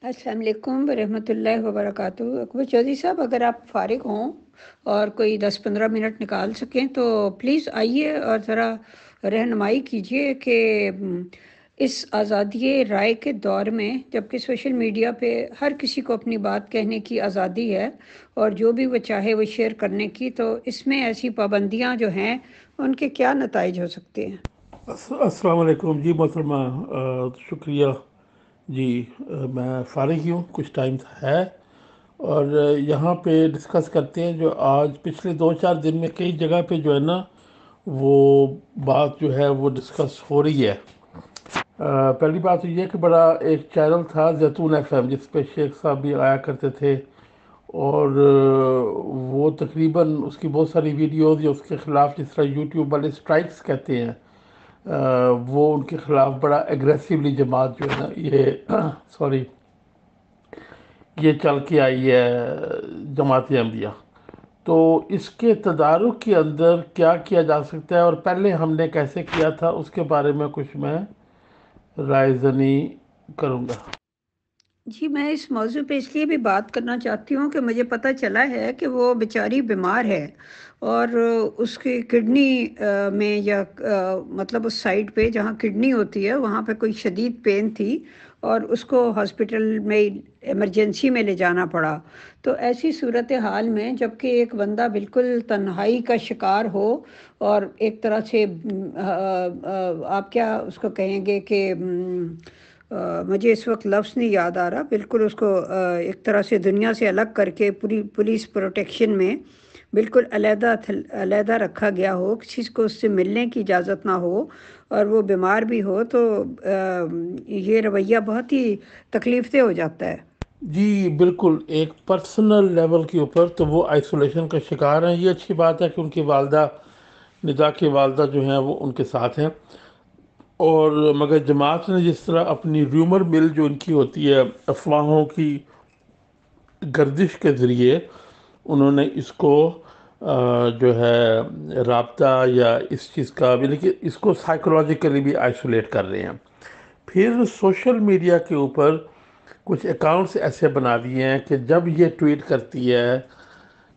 السلام علیکم ورحمۃ اللہ وبرکاتہ۔ اکبر چودھری صاحب، اگر آپ فارغ ہوں اور کوئی 10-15 منٹ نکال سکیں تو پلیز آئیے اور ذرا رہنمائی کیجیے کہ اس آزادی رائے کے دور میں، جبکہ سوشل میڈیا پہ ہر کسی کو اپنی بات کہنے کی آزادی ہے اور جو بھی وہ چاہے وہ شیئر کرنے کی، تو اس میں ایسی پابندیاں جو ہیں ان کے کیا نتائج ہو سکتے ہیں؟ السلام علیکم جی محترمہ، شکریہ جی۔ میں فارغ ہی ہوں، کچھ ٹائم ہے، اور یہاں پہ ڈسکس کرتے ہیں جو آج پچھلے 2-4 دن میں کئی جگہ پہ جو ہے نا وہ بات جو ہے وہ ڈسکس ہو رہی ہے۔ پہلی بات تو یہ کہ بڑا ایک چینل تھا زیتون ایف ایم، جس پہ شیخ صاحب بھی آیا کرتے تھے، اور وہ تقریباً اس کی بہت ساری ویڈیوز یا اس کے خلاف، جس طرح یوٹیوب والے اسٹرائکس کہتے ہیں، وہ ان کے خلاف بڑا ایگریسولی جماعت جو ہے نا یہ چل کے آئی ہے، جماعت احمدیہ۔ تو اس کے تدارک کے اندر کیا کیا جا سکتا ہے اور پہلے ہم نے کیسے کیا تھا، اس کے بارے میں کچھ میں رائے زنی کروں گا۔ جی، میں اس موضوع پہ اس لیے بھی بات کرنا چاہتی ہوں کہ مجھے پتہ چلا ہے کہ وہ بیچاری بیمار ہے، اور اس کی کڈنی میں یا مطلب اس سائڈ پہ جہاں کڈنی ہوتی ہے وہاں پہ کوئی شدید پین تھی، اور اس کو ہاسپٹل میں ایمرجنسی میں لے جانا پڑا۔ تو ایسی صورتحال میں جب کہ ایک بندہ بالکل تنہائی کا شکار ہو، اور ایک طرح سے آپ کیا اس کو کہیں گے کہ مجھے اس وقت لفظ نہیں یاد آ رہا، بالکل اس کو ایک طرح سے دنیا سے الگ کر کے پوری پولیس پروٹیکشن میں بالکل علیحدہ رکھا گیا ہو، کسی کو اس سے ملنے کی اجازت نہ ہو، اور وہ بیمار بھی ہو، تو یہ رویہ بہت ہی تکلیف دہ ہو جاتا ہے۔ جی بالکل، ایک پرسنل لیول کے اوپر تو وہ آئسولیشن کا شکار ہیں۔ یہ اچھی بات ہے کہ ان کی والدہ، ندا کی والدہ جو ہیں وہ ان کے ساتھ ہیں، اور مگر جماعت نے جس طرح اپنی ریومر مل جو ان کی ہوتی ہے، افواہوں کی گردش کے ذریعے انہوں نے اس کو جو ہے رابطہ یا اس چیز کا بھی، لیکن اس کو سائیکولوجیکلی بھی آئسولیٹ کر رہے ہیں۔ پھر سوشل میڈیا کے اوپر کچھ اکاؤنٹس ایسے بنا دیے ہیں کہ جب یہ ٹویٹ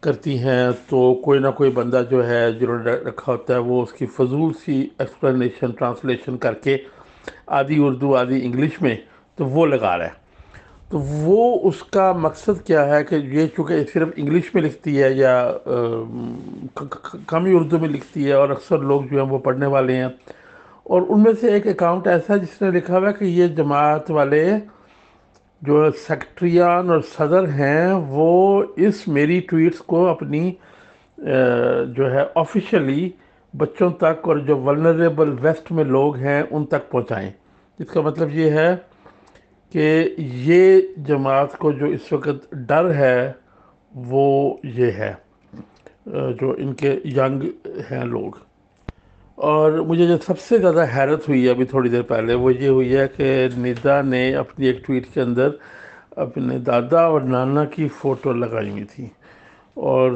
کرتی ہیں تو کوئی نہ کوئی بندہ جو ہے جنہوں نے رکھا ہوتا ہے وہ اس کی فضول سی ایکسپلینیشن ٹرانسلیشن کر کے، آدھی اردو آدھی انگلش میں، تو وہ لگا رہا ہے۔ تو وہ اس کا مقصد کیا ہے کہ یہ چونکہ صرف انگلش میں لکھتی ہے یا کم ہی اردو میں لکھتی ہے، اور اکثر لوگ جو ہیں وہ پڑھنے والے ہیں، اور ان میں سے ایک اکاؤنٹ ایسا ہے جس نے لکھا ہوا ہے کہ یہ جماعت والے جو سیکٹریان اور صدر ہیں وہ اس میری ٹویٹس کو اپنی جو ہے آفیشلی بچوں تک اور جو ولنریبل ویسٹ میں لوگ ہیں ان تک پہنچائیں۔ جس کا مطلب یہ ہے کہ یہ جماعت کو جو اس وقت ڈر ہے وہ یہ ہے، جو ان کے ینگ ہیں لوگ۔ اور مجھے جو سب سے زیادہ حیرت ہوئی ہے ابھی تھوڑی دیر پہلے، وہ یہ ہوئی ہے کہ ندا نے اپنی ایک ٹویٹ کے اندر اپنے دادا اور نانا کی فوٹو لگائی ہوئی تھی، اور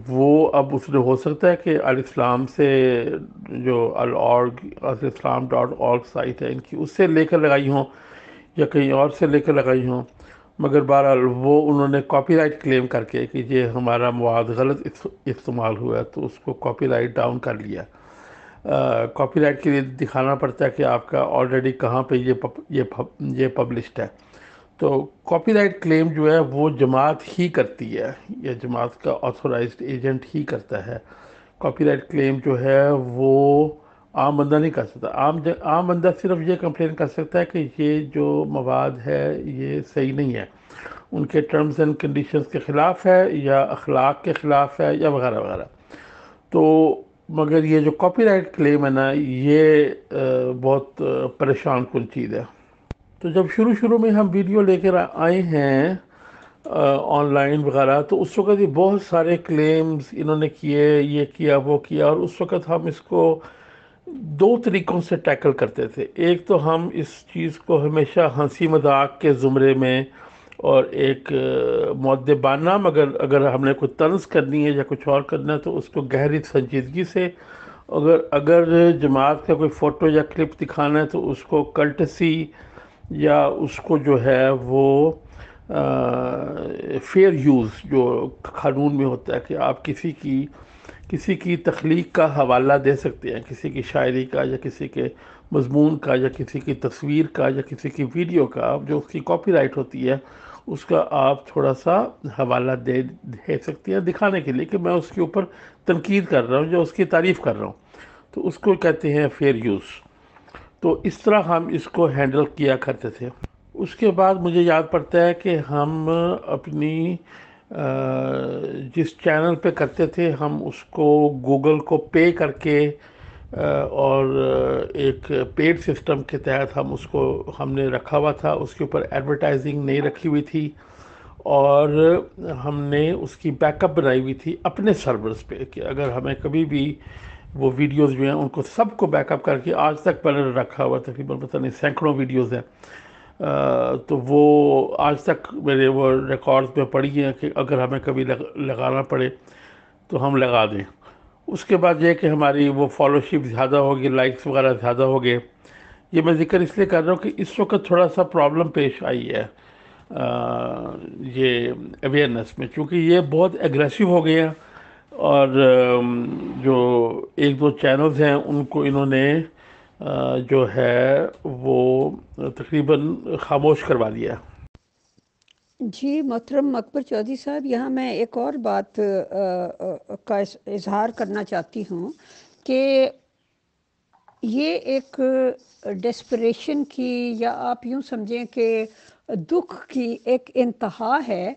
وہ اب اس نے ہو سکتا ہے کہ الاسلام سے جو الاسلام.org سائٹ ہے ان کی، اس سے لے کر لگائی ہوں یا کہیں اور سے لے کر لگائی ہوں، مگر بہرحال وہ انہوں نے کاپی رائٹ کلیم کر کے کہ یہ ہمارا مواد غلط استعمال ہوا ہے، تو اس کو کاپی رائٹ ڈاؤن کر لیا۔ کاپی رائٹ کے لیے دکھانا پڑتا ہے کہ آپ کا آلریڈی کہاں پہ یہ پبلشڈ ہے۔ تو کاپی رائٹ کلیم جو ہے وہ جماعت ہی کرتی ہے، یا جماعت کا آتھورائزڈ ایجنٹ ہی کرتا ہے۔ کاپی رائٹ کلیم جو ہے وہ عام بندہ نہیں کر سکتا۔ عام بندہ صرف یہ کمپلین کر سکتا ہے کہ یہ جو مواد ہے یہ صحیح نہیں ہے، ان کے ٹرمز اینڈ کنڈیشنز کے خلاف ہے، یا اخلاق کے خلاف ہے، یا وغیرہ وغیرہ۔ تو مگر یہ جو کاپی رائٹ کلیم ہے نا، یہ بہت پریشان کن چیز ہے۔ تو جب شروع میں ہم ویڈیو لے کر آئے ہیں آن لائن وغیرہ، تو اس وقت یہ بہت سارے کلیمز انہوں نے کیے، یہ کیا وہ کیا، اور اس وقت ہم اس کو دو طریقوں سے ٹیکل کرتے تھے۔ ایک تو ہم اس چیز کو ہمیشہ ہنسی مذاق کے زمرے میں اور ایک مؤدبانہ، مگر اگر ہم نے کوئی طنز کرنی ہے یا کچھ اور کرنا ہے تو اس کو گہری سنجیدگی سے، اگر جماعت کا کوئی فوٹو یا کلپ دکھانا ہے تو اس کو کلٹسی یا اس کو جو ہے وہ فیئر یوز جو قانون میں ہوتا ہے کہ آپ کسی کی تخلیق کا حوالہ دے سکتے ہیں، کسی کی شاعری کا یا کسی کے مضمون کا یا کسی کی تصویر کا یا کسی کی ویڈیو کا جو اس کی کاپی رائٹ ہوتی ہے، اس کا آپ تھوڑا سا حوالہ دے سکتے ہیں دکھانے کے لیے کہ میں اس کے اوپر تنقید کر رہا ہوں یا اس کی تعریف کر رہا ہوں، تو اس کو کہتے ہیں فیئر یوز۔ تو اس طرح ہم اس کو ہینڈل کیا کرتے تھے۔ اس کے بعد مجھے یاد پڑتا ہے کہ ہم اپنی جس چینل پہ کرتے تھے ہم اس کو گوگل کو پے کر کے اور ایک پیڈ سسٹم کے تحت ہم نے رکھا ہوا تھا، اس کے اوپر ایڈورٹائزنگ نہیں رکھی ہوئی تھی، اور ہم نے اس کی بیک اپ بنائی ہوئی تھی اپنے سرورز پہ کہ اگر ہمیں کبھی بھی وہ ویڈیوز جو ہیں ان کو سب کو بیک اپ کر کے آج تک میں نے رکھا ہوا تقریباً پتہ نہیں سینکڑوں ویڈیوز ہیں، تو وہ آج تک میرے وہ ریکارڈز میں پڑی ہیں کہ اگر ہمیں کبھی لگانا پڑے تو ہم لگا دیں۔ اس کے بعد یہ کہ ہماری وہ فالوشپ زیادہ ہوگی، لائکس وغیرہ زیادہ ہو گئے۔ یہ میں ذکر اس لیے کر رہا ہوں کہ اس وقت تھوڑا سا پرابلم پیش آئی ہے یہ اویئرنیس میں، چونکہ یہ بہت ایگریسو ہو گئے ہیں، اور جو ایک دو چینلز ہیں ان کو انہوں نے جو ہے وہ تقریباً خاموش کروا دیا۔ جی محترم اکبر چودھری صاحب، یہاں میں ایک اور بات کا اظہار کرنا چاہتی ہوں کہ یہ ایک ڈیسپریشن کی، یا آپ یوں سمجھیں کہ دکھ کی ایک انتہا ہے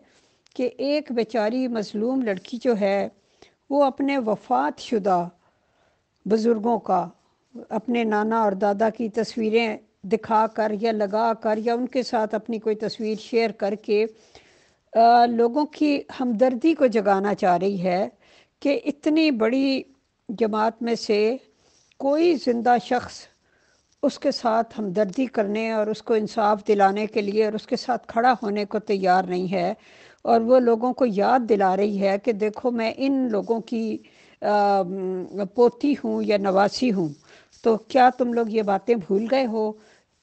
کہ ایک بیچاری مظلوم لڑکی جو ہے وہ اپنے وفات شدہ بزرگوں کا، اپنے نانا اور دادا کی تصویریں دکھا کر یا لگا کر یا ان کے ساتھ اپنی کوئی تصویر شیئر کر کے لوگوں کی ہمدردی کو جگانا چاہ رہی ہے کہ اتنی بڑی جماعت میں سے کوئی زندہ شخص اس کے ساتھ ہمدردی کرنے اور اس کو انصاف دلانے کے لیے اور اس کے ساتھ کھڑا ہونے کو تیار نہیں ہے، اور وہ لوگوں کو یاد دلا رہی ہے کہ دیکھو میں ان لوگوں کی پوتی ہوں یا نواسی ہوں، تو کیا تم لوگ یہ باتیں بھول گئے ہو؟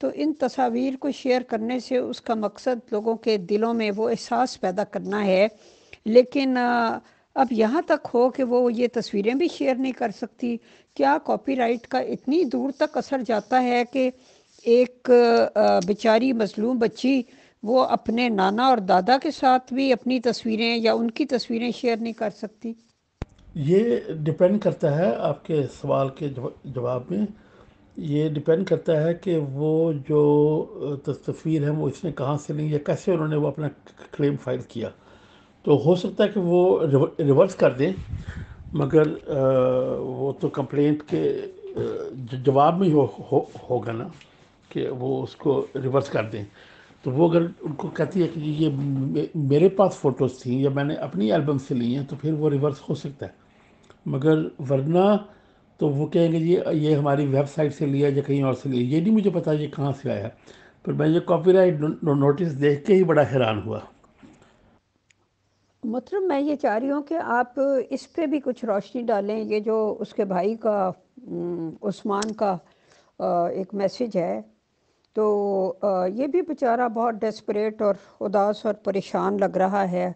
تو ان تصاویر کو شیئر کرنے سے اس کا مقصد لوگوں کے دلوں میں وہ احساس پیدا کرنا ہے، لیکن اب یہاں تک ہو کہ وہ یہ تصویریں بھی شیئر نہیں کر سکتی۔ کیا کاپی رائٹ کا اتنی دور تک اثر جاتا ہے کہ ایک بیچاری مظلوم بچی وہ اپنے نانا اور دادا کے ساتھ بھی اپنی تصویریں یا ان کی تصویریں شیئر نہیں کر سکتی؟ یہ ڈپینڈ کرتا ہے آپ کے سوال کے جواب میں، یہ ڈپینڈ کرتا ہے کہ وہ جو تصویر ہے وہ اس نے کہاں سے لی یا کیسے انہوں نے وہ اپنا کلیم فائل کیا۔ تو ہو سکتا ہے کہ وہ ریورس کر دیں، مگر وہ تو کمپلینٹ کے جواب میں ہی ہوگا نا کہ وہ اس کو ریورس کر دیں۔ تو وہ اگر ان کو کہتی ہے کہ یہ میرے پاس فوٹوز تھیں یا میں نے اپنی البم سے لی ہیں تو پھر وہ ریورس ہو سکتا ہے، مگر ورنہ تو وہ کہیں گے یہ ہماری ویب سائٹ سے لیا یا کہیں اور سے لیا، یہ نہیں مجھے پتا یہ کہاں سے آیا۔ پر میں یہ کاپی رائٹ نوٹس دیکھ کے ہی بڑا حیران ہوا۔ مطلب میں یہ چاہ رہی ہوں کہ آپ اس پہ بھی کچھ روشنی ڈالیں، یہ جو اس کے بھائی کا عثمان کا ایک میسیج ہے، تو یہ بھی بیچارہ بہت ڈیسپریٹ اور اداس اور پریشان لگ رہا ہے۔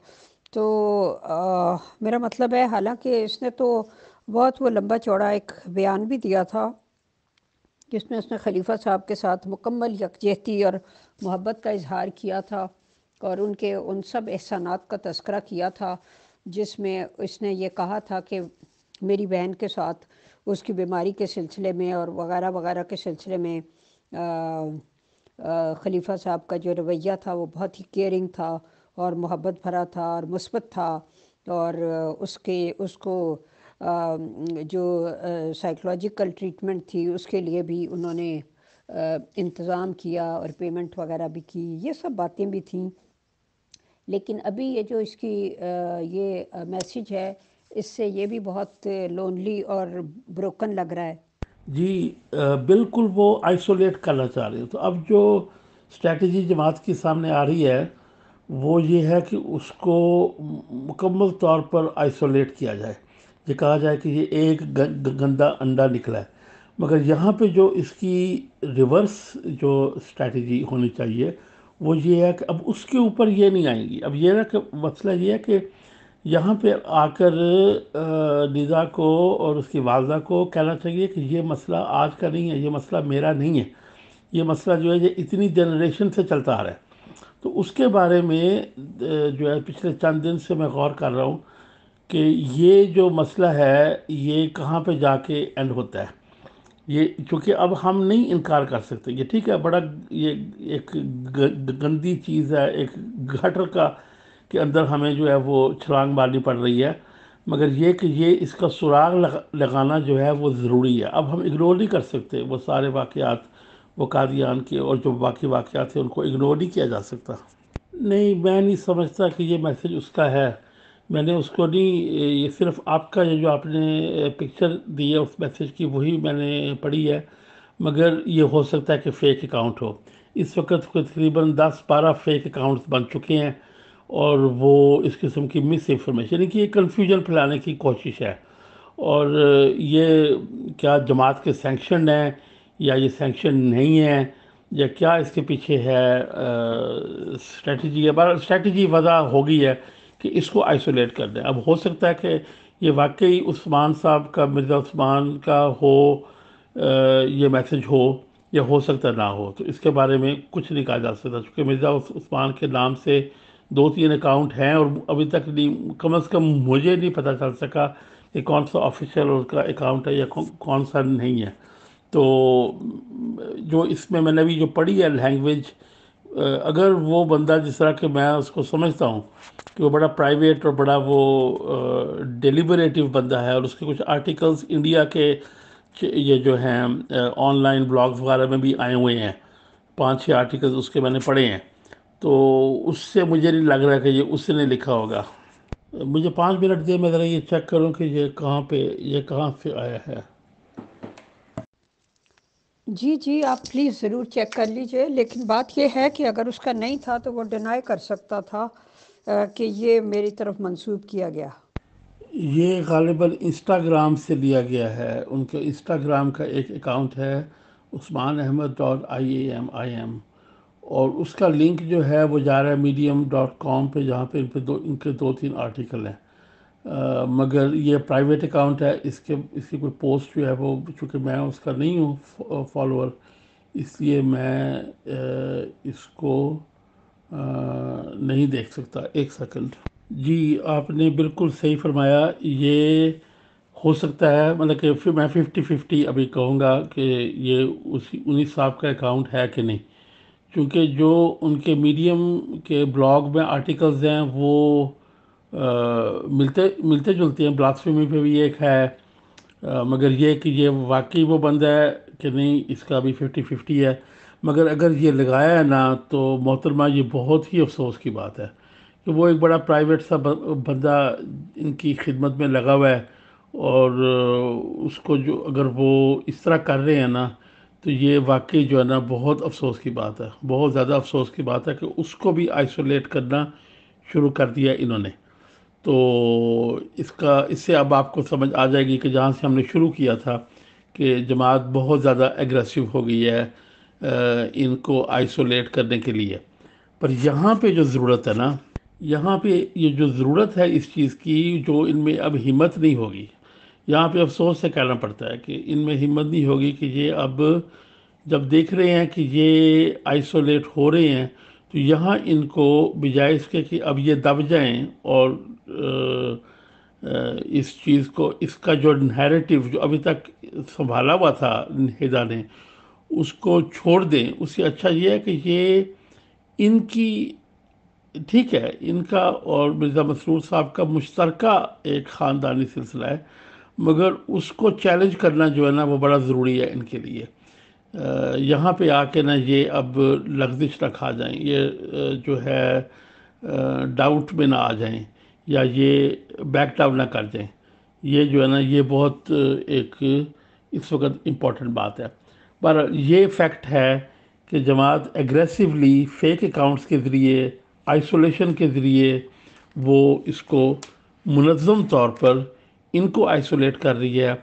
تو میرا مطلب ہے، حالانکہ اس نے تو بہت وہ لمبا چوڑا ایک بیان بھی دیا تھا جس میں اس نے خلیفہ صاحب کے ساتھ مکمل یکجہتی اور محبت کا اظہار کیا تھا، اور ان کے ان سب احسانات کا تذکرہ کیا تھا، جس میں اس نے یہ کہا تھا کہ میری بہن کے ساتھ اس کی بیماری کے سلسلے میں اور وغیرہ وغیرہ کے سلسلے میں خلیفہ صاحب کا جو رویہ تھا وہ بہت ہی کیئرنگ تھا اور محبت بھرا تھا اور مثبت تھا، اور اس کو جو سائیکلوجیکل ٹریٹمنٹ تھی اس کے لیے بھی انہوں نے انتظام کیا اور پیمنٹ وغیرہ بھی کی، یہ سب باتیں بھی تھیں۔ لیکن ابھی یہ جو اس کی یہ میسیج ہے، اس سے یہ بھی بہت لونلی اور بروکن لگ رہا ہے۔ جی بالکل وہ آئسولیٹ کرنا چاہ رہے ہیں، تو اب جو اسٹریٹجی جماعت کے سامنے آ رہی ہے وہ یہ ہے کہ اس کو مکمل طور پر آئسولیٹ کیا جائے، یہ کہا جائے کہ یہ ایک گندا انڈا نکلا ہے۔ مگر یہاں پہ جو اس کی ریورس جو اسٹریٹجی ہونی چاہیے وہ یہ ہے کہ اب اس کے اوپر یہ نہیں آئیں گی. اب یہ ہے کہ مسئلہ یہ ہے کہ یہاں پہ آ کر ندا کو اور اس کی والدہ کو کہنا چاہیے کہ یہ مسئلہ آج کا نہیں ہے، یہ مسئلہ میرا نہیں ہے، یہ مسئلہ جو ہے یہ اتنی جنریشن سے چلتا آ رہا ہے. تو اس کے بارے میں جو ہے پچھلے چند دن سے میں غور کر رہا ہوں کہ یہ جو مسئلہ ہے یہ کہاں پہ جا کے اینڈ ہوتا ہے. یہ چونکہ اب ہم نہیں انکار کر سکتے، یہ ٹھیک ہے بڑا یہ ایک گندی چیز ہے، ایک گٹر کا کے اندر ہمیں جو ہے وہ چھلانگ مارنی پڑ رہی ہے، مگر یہ کہ یہ اس کا سراغ لگانا جو ہے وہ ضروری ہے. اب ہم اگنور نہیں کر سکتے وہ سارے واقعات، وہ قادیان کے اور جو باقی واقعات ہیں ان کو اگنور نہیں کیا جا سکتا. نہیں، میں نہیں سمجھتا کہ یہ میسج اس کا ہے. میں نے اس کو نہیں، یہ صرف آپ کا یہ جو آپ نے پکچر دی ہے اس میسج کی وہی میں نے پڑھی ہے، مگر یہ ہو سکتا ہے کہ فیک اکاؤنٹ ہو. اس وقت تقریباً 10-12 فیک اکاؤنٹس بن چکے ہیں اور وہ اس قسم کی مس انفارمیشن یعنی کہ یہ کنفیوژن پھیلانے کی کوشش ہے. اور یہ کیا جماعت کے سینکشن ہیں یا یہ سینکشن نہیں ہے یا کیا اس کے پیچھے ہے اسٹریٹجی ہے. بہرحال اسٹریٹجی وضع ہو گئی ہے کہ اس کو آئسولیٹ کر دیں. اب ہو سکتا ہے کہ یہ واقعی عثمان صاحب کا، مرزا عثمان کا ہو یہ میسج ہو، یا ہو سکتا نہ ہو. تو اس کے بارے میں کچھ نہیں کہا جا سکتا چونکہ مرزا عثمان کے نام سے 2-3 اکاؤنٹ ہیں اور ابھی تک نہیں، کم از کم مجھے نہیں پتہ چل سکا کہ کون سا آفیشیل اس کا اکاؤنٹ ہے یا کون سا نہیں ہے. تو جو اس میں نے ابھی جو پڑھی ہے لینگویج، اگر وہ بندہ جس طرح کہ میں اس کو سمجھتا ہوں کہ وہ بڑا پرائیویٹ اور بڑا وہ ڈیلیبریٹو بندہ ہے اور اس کے کچھ آرٹیکلز انڈیا کے یہ جو ہیں آن لائن بلاگز وغیرہ میں بھی آئے ہوئے ہیں، 5-6 آرٹیکلز اس کے میں نے پڑھے ہیں، تو اس سے مجھے نہیں لگ رہا کہ یہ اس نے لکھا ہوگا. مجھے 5 منٹ دے، میں ذرا یہ چیک کروں کہ یہ کہاں سے آیا ہے. جی آپ پلیز ضرور چیک کر لیجئے، لیکن بات یہ ہے کہ اگر اس کا نہیں تھا تو وہ ڈینائی کر سکتا تھا کہ یہ میری طرف منسوب کیا گیا. یہ غالباً انسٹاگرام سے لیا گیا ہے. ان کے انسٹاگرام کا ایک اکاؤنٹ ہے usman.ahmed.iam اور اس کا لنک جو ہے وہ جا رہا ہے medium.com پہ، جہاں پہ ان کے 2-3 آرٹیکل ہیں. مگر یہ پرائیویٹ اکاؤنٹ ہے، اس کی کوئی پوسٹ جو ہے وہ، چونکہ میں اس کا نہیں ہوں فالوور، اس لیے میں اس کو نہیں دیکھ سکتا. ایک سیکنڈ. جی آپ نے بالکل صحیح فرمایا. یہ ہو سکتا ہے، مطلب کہ پھر میں 50-50 ابھی کہوں گا کہ یہ انہی صاحب کا اکاؤنٹ ہے کہ نہیں، چونکہ جو ان کے میڈیم کے بلاگ میں آرٹیکلز ہیں وہ ملتے جلتے ہیں. بلاسفیمی پہ بھی ایک ہے، مگر یہ کہ یہ واقعی وہ بندہ ہے کہ نہیں اس کا بھی 50-50 ہے. مگر اگر یہ لگایا ہے نا تو محترمہ یہ بہت ہی افسوس کی بات ہے کہ وہ ایک بڑا پرائیویٹ سا بندہ ان کی خدمت میں لگا ہوا ہے، اور اس کو جو اگر وہ اس طرح کر رہے ہیں نا تو یہ واقعی جو ہے نا بہت افسوس کی بات ہے، بہت زیادہ افسوس کی بات ہے کہ اس کو بھی آئسولیٹ کرنا شروع کر دیا انہوں نے. تو اس سے اب آپ کو سمجھ آ جائے گی کہ جہاں سے ہم نے شروع کیا تھا کہ جماعت بہت زیادہ ایگریسو ہو گئی ہے ان کو آئسولیٹ کرنے کے لیے. پر یہاں پہ جو ضرورت ہے نا، یہاں پہ یہ جو ضرورت ہے اس چیز کی، جو ان میں اب ہمت نہیں ہوگی، یہاں پہ افسوس سے کہنا پڑتا ہے کہ ان میں ہمت نہیں ہوگی کہ یہ اب جب دیکھ رہے ہیں کہ یہ آئسولیٹ ہو رہے ہیں تو یہاں ان کو بجائے اس کے کہ اب یہ دب جائیں اور اس چیز کو، اس کا جو نیریٹو جو ابھی تک سنبھالا ہوا تھا ہدا نے، اس کو چھوڑ دیں. اس سے اچھا یہ ہے کہ یہ ان کی، ٹھیک ہے ان کا اور مرزا مسرور صاحب کا مشترکہ ایک خاندانی سلسلہ ہے، مگر اس کو چیلنج کرنا جو ہے نا وہ بڑا ضروری ہے ان کے لیے. یہاں پہ آ کے نا یہ اب لغزش نہ کھا جائیں، یہ جو ہے ڈاؤٹ میں نہ آ جائیں یا یہ بیک ڈاؤن نہ کر جائیں. یہ جو ہے نا یہ بہت ایک اس وقت امپورٹنٹ بات ہے. پر یہ فیکٹ ہے کہ جماعت ایگریسولی فیک اکاؤنٹس کے ذریعے، آئسولیشن کے ذریعے وہ اس کو منظم طور پر ان کو آئسولیٹ کر رہی ہے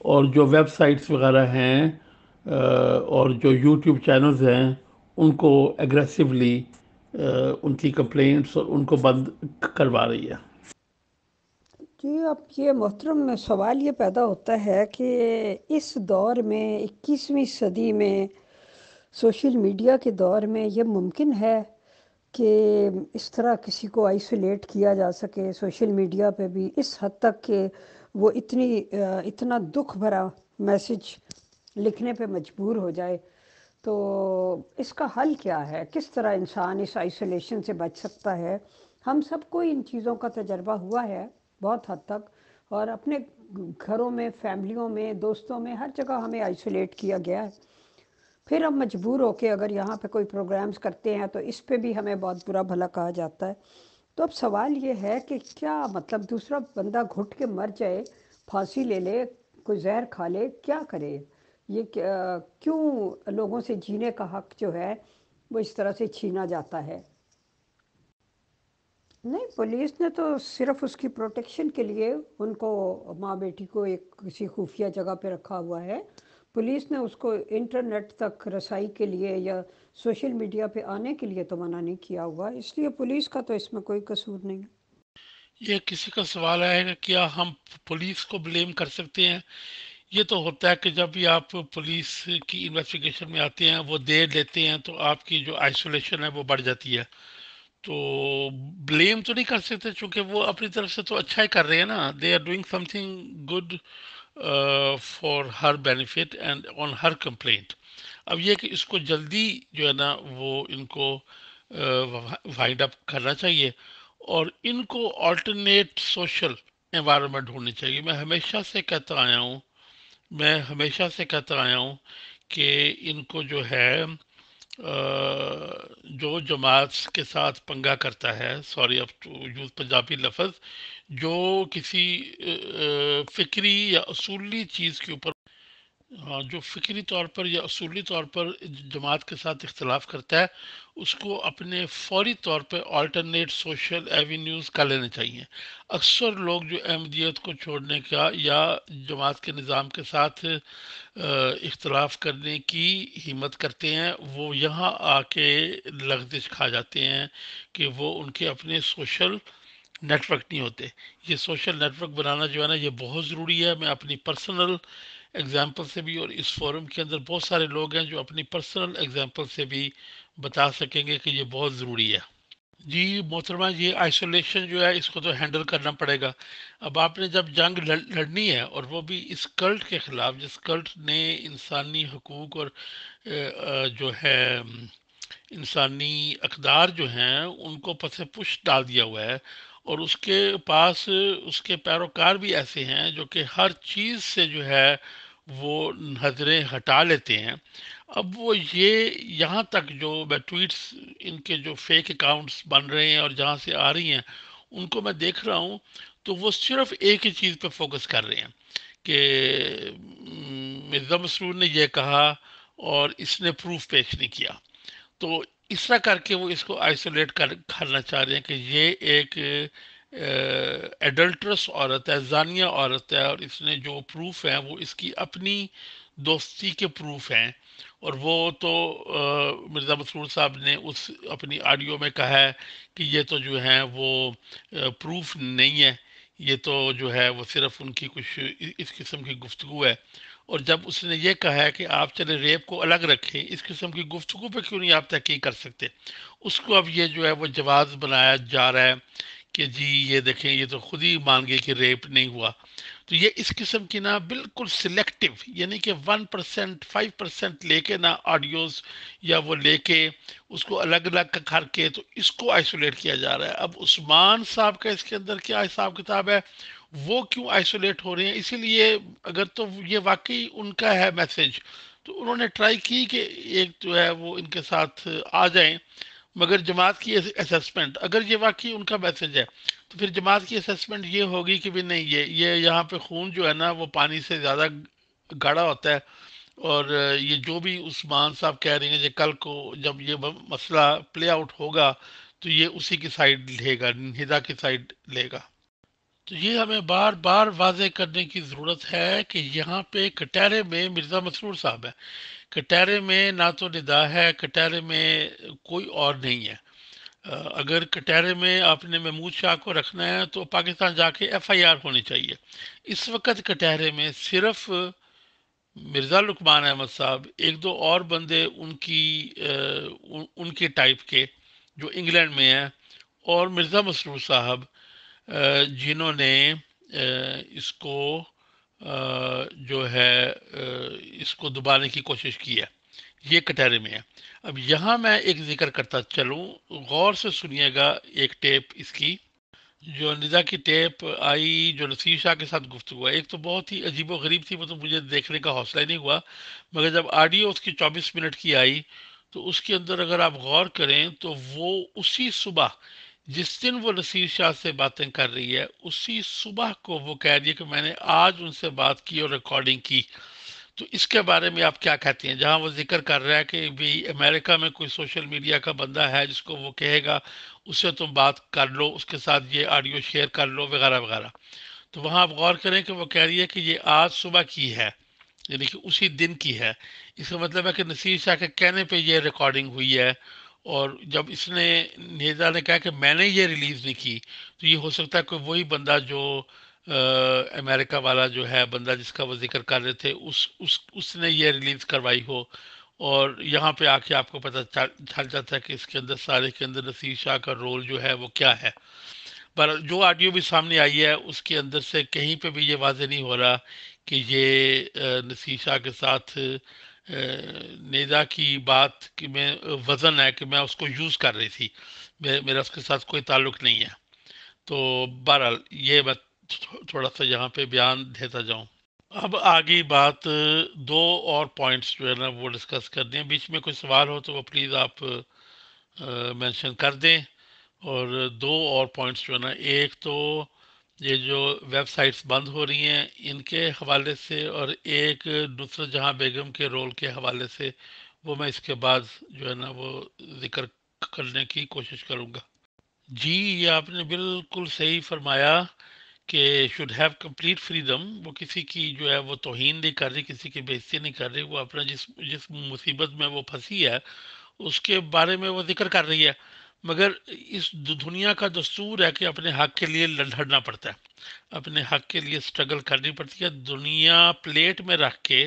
اور جو ویب سائٹس وغیرہ ہیں اور جو یوٹیوب چینلز ہیں ان کو ایگریسولی ان کی کمپلینٹس اور ان کو بند کروا رہی ہے۔ جی، اب یہ محترم سوال یہ پیدا ہوتا ہے کہ اس دور میں 21ویں صدی میں سوشل میڈیا کے دور میں یہ ممکن ہے کہ اس طرح کسی کو آئسولیٹ کیا جا سکے سوشل میڈیا پہ بھی اس حد تک کہ وہ اتنا دکھ بھرا میسج لکھنے پہ مجبور ہو جائے؟ تو اس کا حل کیا ہے؟ کس طرح انسان اس آئسولیشن سے بچ سکتا ہے؟ ہم سب کو ان چیزوں کا تجربہ ہوا ہے بہت حد تک، اور اپنے گھروں میں، فیملیوں میں، دوستوں میں، ہر جگہ ہمیں آئسولیٹ کیا گیا ہے۔ پھر ہم مجبور ہو کے اگر یہاں پہ کوئی پروگرامز کرتے ہیں تو اس پہ بھی ہمیں بہت برا بھلا کہا جاتا ہے۔ تو اب سوال یہ ہے کہ کیا مطلب دوسرا بندہ گھٹ کے مر جائے، پھانسی لے لے، کوئی زہر کھا لے، کیا کرے؟ یہ کیوں لوگوں سے جینے کا حق جو ہے وہ اس طرح سے چھینا جاتا ہے؟ نہیں، پولیس نے تو صرف اس کی پروٹیکشن کے لیے ان کو، ماں بیٹی کو، ایک کسی خفیہ جگہ پہ رکھا ہوا ہے۔ پولیس نے اس کو انٹرنیٹ تک رسائی کے لیے یا سوشل میڈیا پہ آنے کے لیے تو منع نہیں کیا ہوا، اس لیے پولیس کا تو اس میں کوئی قصور نہیں ہے۔ یہ کسی کا سوال آئے گا کیا ہم پولیس کو بلیم کر سکتے ہیں؟ یہ تو ہوتا ہے کہ جب بھی آپ پولیس کی انویسٹیگیشن میں آتے ہیں، وہ دیر لیتے ہیں، تو آپ کی جو آئسولیشن ہے وہ بڑھ جاتی ہے۔ تو بلیم تو نہیں کر سکتے، چونکہ وہ اپنی طرف سے تو اچھا ہی کر رہے ہیں نا، they are doing something good for her benefit and on her complaint. اب یہ کہ اس کو جلدی جو ہے نا وہ ان کو وائنڈ اپ کرنا چاہیے، اور ان کو آلٹرنیٹ سوشل انوائرمنٹ ڈھونڈنی چاہیے۔ میں ہمیشہ سے کہتا آیا ہوں کہ ان کو جو ہے جو جماعت کے ساتھ پنگا کرتا ہے، سوری اب ٹو یوز پنجابی لفظ، جو کسی فکری یا اصولی چیز کے اوپر، ہاں، جو فکری طور پر یا اصولی طور پر جماعت کے ساتھ اختلاف کرتا ہے، اس کو اپنے فوری طور پہ آلٹرنیٹ سوشل ایوینیوز کر لینے چاہیے۔ اکثر لوگ جو احمدیت کو چھوڑنے کا یا جماعت کے نظام کے ساتھ اختلاف کرنے کی ہمت کرتے ہیں، وہ یہاں آ کے لغزش کھا جاتے ہیں کہ وہ ان کے اپنے سوشل نیٹ ورک نہیں ہوتے۔ یہ سوشل نیٹ ورک بنانا جو ہے نا یہ بہت ضروری ہے۔ میں اپنی پرسنل اگزامپل سے بھی، اور اس فورم کے اندر بہت سارے لوگ ہیں جو اپنی پرسنل اگزامپل سے بھی بتا سکیں گے کہ یہ بہت ضروری ہے۔ جی محترمہ، یہ آئسولیشن جو ہے اس کو تو ہینڈل کرنا پڑے گا۔ اب آپ نے جب جنگ لڑنی ہے، اور وہ بھی اس کلٹ کے خلاف، جس کلٹ نے انسانی حقوق اور جو ہے انسانی اقدار جو ہیں ان کو پس پش ڈال دیا ہوا ہے، اور اس کے پاس اس کے پیروکار بھی ایسے ہیں جو کہ ہر چیز سے جو ہے وہ نظریں ہٹا لیتے ہیں۔ اب وہ یہ یہاں تک جو میں ٹویٹس ان کے جو فیک اکاؤنٹس بن رہے ہیں اور جہاں سے آ رہی ہیں ان کو میں دیکھ رہا ہوں، تو وہ صرف ایک ہی چیز پہ فوکس کر رہے ہیں کہ مرزا مسرور نے یہ کہا اور اس نے پروف پیش نہیں کیا۔ تو اس طرح کر کے وہ اس کو آئسولیٹ کرنا چاہ رہے ہیں کہ یہ ایک ایڈلٹرس عورت ہے، زانیہ عورت ہے، اور اس نے جو پروف ہیں وہ اس کی اپنی دوستی کے پروف ہیں۔ اور وہ تو مرزا مسرور صاحب نے اس اپنی آڈیو میں کہا ہے کہ یہ تو جو ہیں وہ پروف نہیں ہے، یہ تو جو ہے وہ صرف ان کی کچھ اس قسم کی گفتگو ہے۔ اور جب اس نے یہ کہا ہے کہ آپ چلے ریپ کو الگ رکھیں، اس قسم کی گفتگو پہ کیوں نہیں آپ تحقیق کر سکتے، اس کو اب یہ جو ہے وہ جواز بنایا جا رہا ہے کہ جی یہ دیکھیں یہ تو خود ہی مان گئے کہ ریپ نہیں ہوا۔ تو یہ اس قسم کی نا بالکل سلیکٹو، یعنی کہ 1% 5% لے کے نا آڈیوز یا وہ لے کے اس کو الگ الگ کر کے تو اس کو آئسولیٹ کیا جا رہا ہے۔ اب عثمان صاحب کا اس کے اندر کیا حساب کتاب ہے، وہ کیوں آئسولیٹ ہو رہے ہیں؟ اسی لیے اگر تو یہ واقعی ان کا ہے میسج، تو انہوں نے ٹرائی کی کہ ایک جو ہے وہ ان کے ساتھ آ جائیں، مگر جماعت کی اسیسمنٹ اگر یہ واقعی ان کا میسج ہے تو پھر جماعت کی اسیسمنٹ یہ ہوگی کہ بھی نہیں، یہ یہاں پہ خون جو ہے نا وہ پانی سے زیادہ گاڑھا ہوتا ہے، اور یہ جو بھی عثمان صاحب کہہ رہے ہیں کہ کل کو جب یہ مسئلہ پلے آؤٹ ہوگا تو یہ اسی کی سائڈ لے گا، ہدا کی سائڈ لے گا۔ تو یہ ہمیں بار بار واضح کرنے کی ضرورت ہے کہ یہاں پہ کٹہرے میں مرزا مسرور صاحب ہے، کٹہرے میں نہ تو ندا ہے، کٹہرے میں کوئی اور نہیں ہے۔ اگر کٹہرے میں آپ نے محمود شاہ کو رکھنا ہے تو پاکستان جا کے ایف آئی آر ہونی چاہیے۔ اس وقت کٹہرے میں صرف مرزا لقمان احمد صاحب، ایک دو اور بندے ان کے ٹائپ کے جو انگلینڈ میں ہیں، اور مرزا مسرور صاحب جنہوں نے اس کو جو ہے اس کو دبانے کی کوشش کی ہے، یہ کٹہرے میں ہے۔ اب یہاں میں ایک ذکر کرتا چلوں، غور سے سنیے گا ایک ٹیپ اس کی، جو ندا کی ٹیپ آئی جو نصیر شاہ کے ساتھ گفتگو ہے، ایک تو بہت ہی عجیب و غریب تھی، وہ تو مجھے دیکھنے کا حوصلہ ہی نہیں ہوا، مگر جب آڈیو اس کی 24 منٹ کی آئی تو اس کے اندر اگر آپ غور کریں تو وہ اسی صبح جس دن وہ نصیر شاہ سے باتیں کر رہی ہے، اسی صبح کو وہ کہہ رہی ہے کہ میں نے آج ان سے بات کی اور ریکارڈنگ کی۔ تو اس کے بارے میں آپ کیا کہتے ہیں، جہاں وہ ذکر کر رہا ہے کہ بھی امریکہ میں کوئی سوشل میڈیا کا بندہ ہے جس کو وہ کہے گا اس سے تم بات کر لو، اس کے ساتھ یہ آڈیو شیئر کر لو وغیرہ وغیرہ، تو وہاں آپ غور کریں کہ وہ کہہ رہی ہے کہ یہ آج صبح کی ہے، یعنی کہ اسی دن کی ہے۔ اس کا مطلب ہے کہ نصیر شاہ کے کہنے پہ یہ ریکارڈنگ ہوئی ہے، اور جب اس نے نیزا نے کہا کہ میں نے یہ ریلیز نہیں کی، تو یہ ہو سکتا ہے کہ وہی بندہ جو امریکہ والا جو ہے بندہ جس کا وہ ذکر کر رہے تھے، اس نے یہ ریلیز کروائی ہو، اور یہاں پہ آ کے آپ کو پتہ چل جاتا ہے کہ اس کے اندر سارے کے اندر نصیر شاہ کا رول جو ہے وہ کیا ہے۔ پر جو آڈیو بھی سامنے آئی ہے اس کے اندر سے کہیں پہ بھی یہ واضح نہیں ہو رہا کہ یہ نصیر شاہ کے ساتھ نیزا کی بات کہ میں وزن ہے کہ میں اس کو یوز کر رہی تھی، میرا اس کے ساتھ کوئی تعلق نہیں ہے۔ تو بہرحال یہ میں تھوڑا سا یہاں پہ بیان دیتا جاؤں۔ اب آگئی بات دو اور پوائنٹس جو ہے نا وہ ڈسکس کر دیں، بیچ میں کوئی سوال ہو تو وہ پلیز آپ مینشن کر دیں۔ اور دو اور پوائنٹس جو ہے نا، ایک تو یہ جو ویب سائٹس بند ہو رہی ہیں ان کے حوالے سے، اور ایک نصرت جہاں بیگم کے رول کے حوالے سے، وہ میں اس کے بعد جو ہے نا وہ ذکر کرنے کی کوشش کروں گا۔ جی، یہ آپ نے بالکل صحیح فرمایا کہ شوڈ ہیو کمپلیٹ فریڈم۔ وہ کسی کی جو ہے وہ توہین نہیں کر رہی، کسی کی بے عزتی نہیں کر رہی، وہ اپنا جس مصیبت میں وہ پھنسی ہے اس کے بارے میں وہ ذکر کر رہی ہے، مگر اس دنیا کا دستور ہے کہ اپنے حق کے لیے لڑنا پڑتا ہے، اپنے حق کے لیے سٹرگل کرنی پڑتی ہے۔ دنیا پلیٹ میں رکھ کے،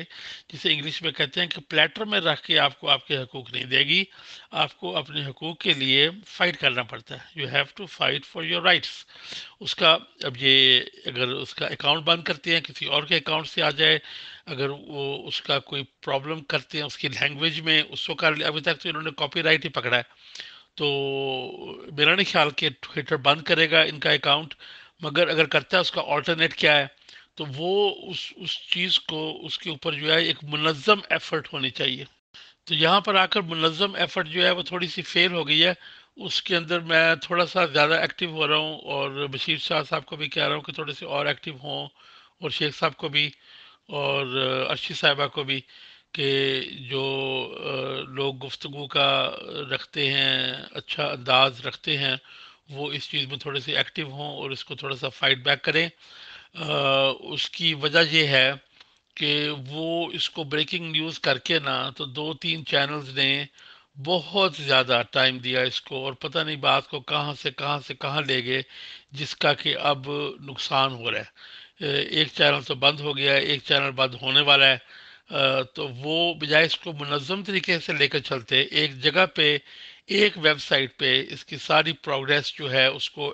جسے انگلش میں کہتے ہیں کہ پلیٹر میں رکھ کے آپ کو آپ کے حقوق نہیں دے گی، آپ کو اپنے حقوق کے لیے فائٹ کرنا پڑتا ہے۔ You have to fight for your rights. اس کا اب یہ اگر اس کا اکاؤنٹ بند کرتے ہیں کسی اور کے اکاؤنٹ سے آ جائے، اگر وہ اس کا کوئی پرابلم کرتے ہیں اس کی لینگویج میں، اس کو کر لیں۔ ابھی تک تو انہوں نے کاپی رائٹ ہی پکڑا ہے، تو میرا نہیں خیال کہ ٹویٹر بند کرے گا ان کا اکاؤنٹ، مگر اگر کرتا ہے اس کا آلٹرنیٹ کیا ہے، تو وہ اس چیز کو اس کے اوپر جو ہے ایک منظم ایفرٹ ہونی چاہیے۔ تو یہاں پر آ کر منظم ایفرٹ جو ہے وہ تھوڑی سی فیل ہو گئی ہے، اس کے اندر میں تھوڑا سا زیادہ ایکٹیو ہو رہا ہوں، اور بشیر شاہ صاحب کو بھی کہہ رہا ہوں کہ تھوڑے سے اور ایکٹیو ہوں، اور شیخ صاحب کو بھی، اور ارشی صاحبہ کو بھی، کہ جو لوگ گفتگو کا رکھتے ہیں، اچھا انداز رکھتے ہیں، وہ اس چیز میں تھوڑے سے ایکٹیو ہوں اور اس کو تھوڑا سا فائٹ بیک کریں۔ اس کی وجہ یہ ہے کہ وہ اس کو بریکنگ نیوز کر کے نا تو دو تین چینلز نے بہت زیادہ ٹائم دیا اس کو، اور پتہ نہیں بات کو کہاں سے کہاں لے گئے، جس کا کہ اب نقصان ہو رہا ہے۔ ایک چینل تو بند ہو گیا ہے، ایک چینل بند ہونے والا ہے، تو وہ بجائے اس کو منظم طریقے سے لے کر چلتے، ایک جگہ پہ ایک ویب سائٹ پہ اس کی ساری پروگریس جو ہے اس کو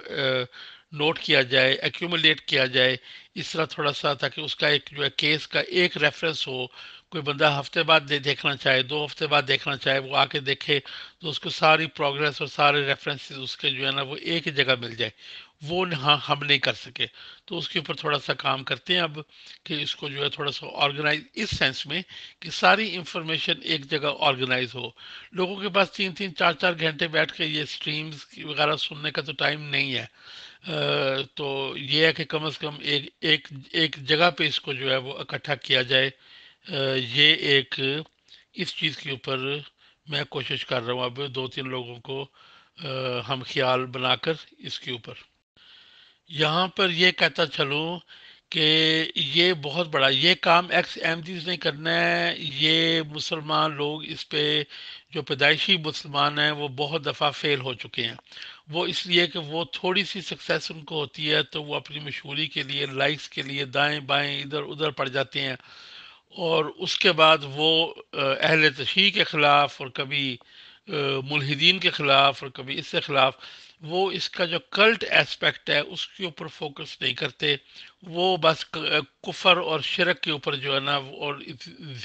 نوٹ کیا جائے، ایکومولیٹ کیا جائے، اس طرح تھوڑا سا، تاکہ اس کا ایک جو ہے کیس کا ایک ریفرنس ہو، کوئی بندہ ہفتے بعد دیکھنا چاہے، 2 ہفتے بعد دیکھنا چاہے، وہ آ کے دیکھے تو اس کو ساری پروگریس اور سارے ریفرنسز اس کے جو ہے نا وہ ایک ہی جگہ مل جائے۔ وہ ہم نہیں کر سکے، تو اس کے اوپر تھوڑا سا کام کرتے ہیں اب، کہ اس کو جو ہے تھوڑا سا آرگنائز اس سینس میں کہ ساری انفارمیشن ایک جگہ آرگنائز ہو۔ لوگوں کے پاس 3 3 4 4 گھنٹے بیٹھ کے یہ سٹریمز وغیرہ سننے کا تو ٹائم نہیں ہے، تو یہ ہے کہ کم از کم ایک جگہ پہ اس کو جو ہے وہ اکٹھا کیا جائے۔ یہ ایک اس چیز کے اوپر میں کوشش کر رہا ہوں اب 2 3 لوگوں کو ہم خیال بنا کر اس کے اوپر۔ یہاں پر یہ کہتا چلوں کہ یہ بہت بڑا یہ کام ایکس احمدیز نے کرنا ہے. یہ مسلمان لوگ اس پہ جو پیدائشی مسلمان ہیں وہ بہت دفعہ فیل ہو چکے ہیں. وہ اس لیے کہ وہ تھوڑی سی سکسیس ان کو ہوتی ہے تو وہ اپنی مشہوری کے لیے لائکس کے لیے دائیں بائیں ادھر ادھر پڑ جاتے ہیں، اور اس کے بعد وہ اہل تشیع کے خلاف اور کبھی ملحدین کے خلاف اور کبھی اس کے خلاف. وہ اس کا جو کلٹ ایسپیکٹ ہے اس کے اوپر فوکس نہیں کرتے. وہ بس کفر اور شرک کے اوپر جو ہے نا، اور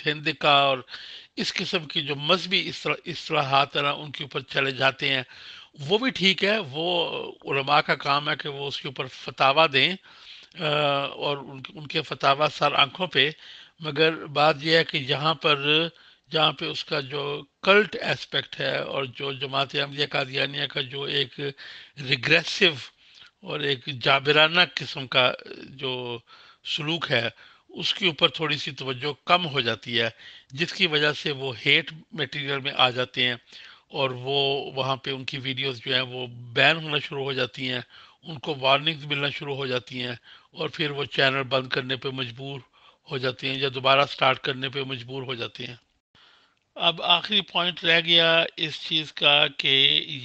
زندقہ اور اس قسم کی جو مذہبی اصطلاحات ہیں نا ان کے اوپر چلے جاتے ہیں. وہ بھی ٹھیک ہے، وہ علماء کا کام ہے کہ وہ اس کے اوپر فتاویٰ دیں، اور ان کے فتاویٰ سر آنکھوں پہ. مگر بات یہ ہے کہ جہاں پہ اس کا جو کلٹ ایسپیکٹ ہے اور جو جماعت احمدیہ قادیانیہ کا جو ایک ریگریسو اور ایک جابرانہ قسم کا جو سلوک ہے، اس کے اوپر تھوڑی سی توجہ کم ہو جاتی ہے، جس کی وجہ سے وہ ہیٹ میٹیریل میں آ جاتے ہیں، اور وہ وہاں پہ ان کی ویڈیوز جو ہیں وہ بین ہونا شروع ہو جاتی ہیں، ان کو وارننگز ملنا شروع ہو جاتی ہیں، اور پھر وہ چینل بند کرنے پہ مجبور ہو جاتے ہیں یا دوبارہ سٹارٹ کرنے پہ مجبور ہو جاتے ہیں. اب آخری پوائنٹ رہ گیا اس چیز کا کہ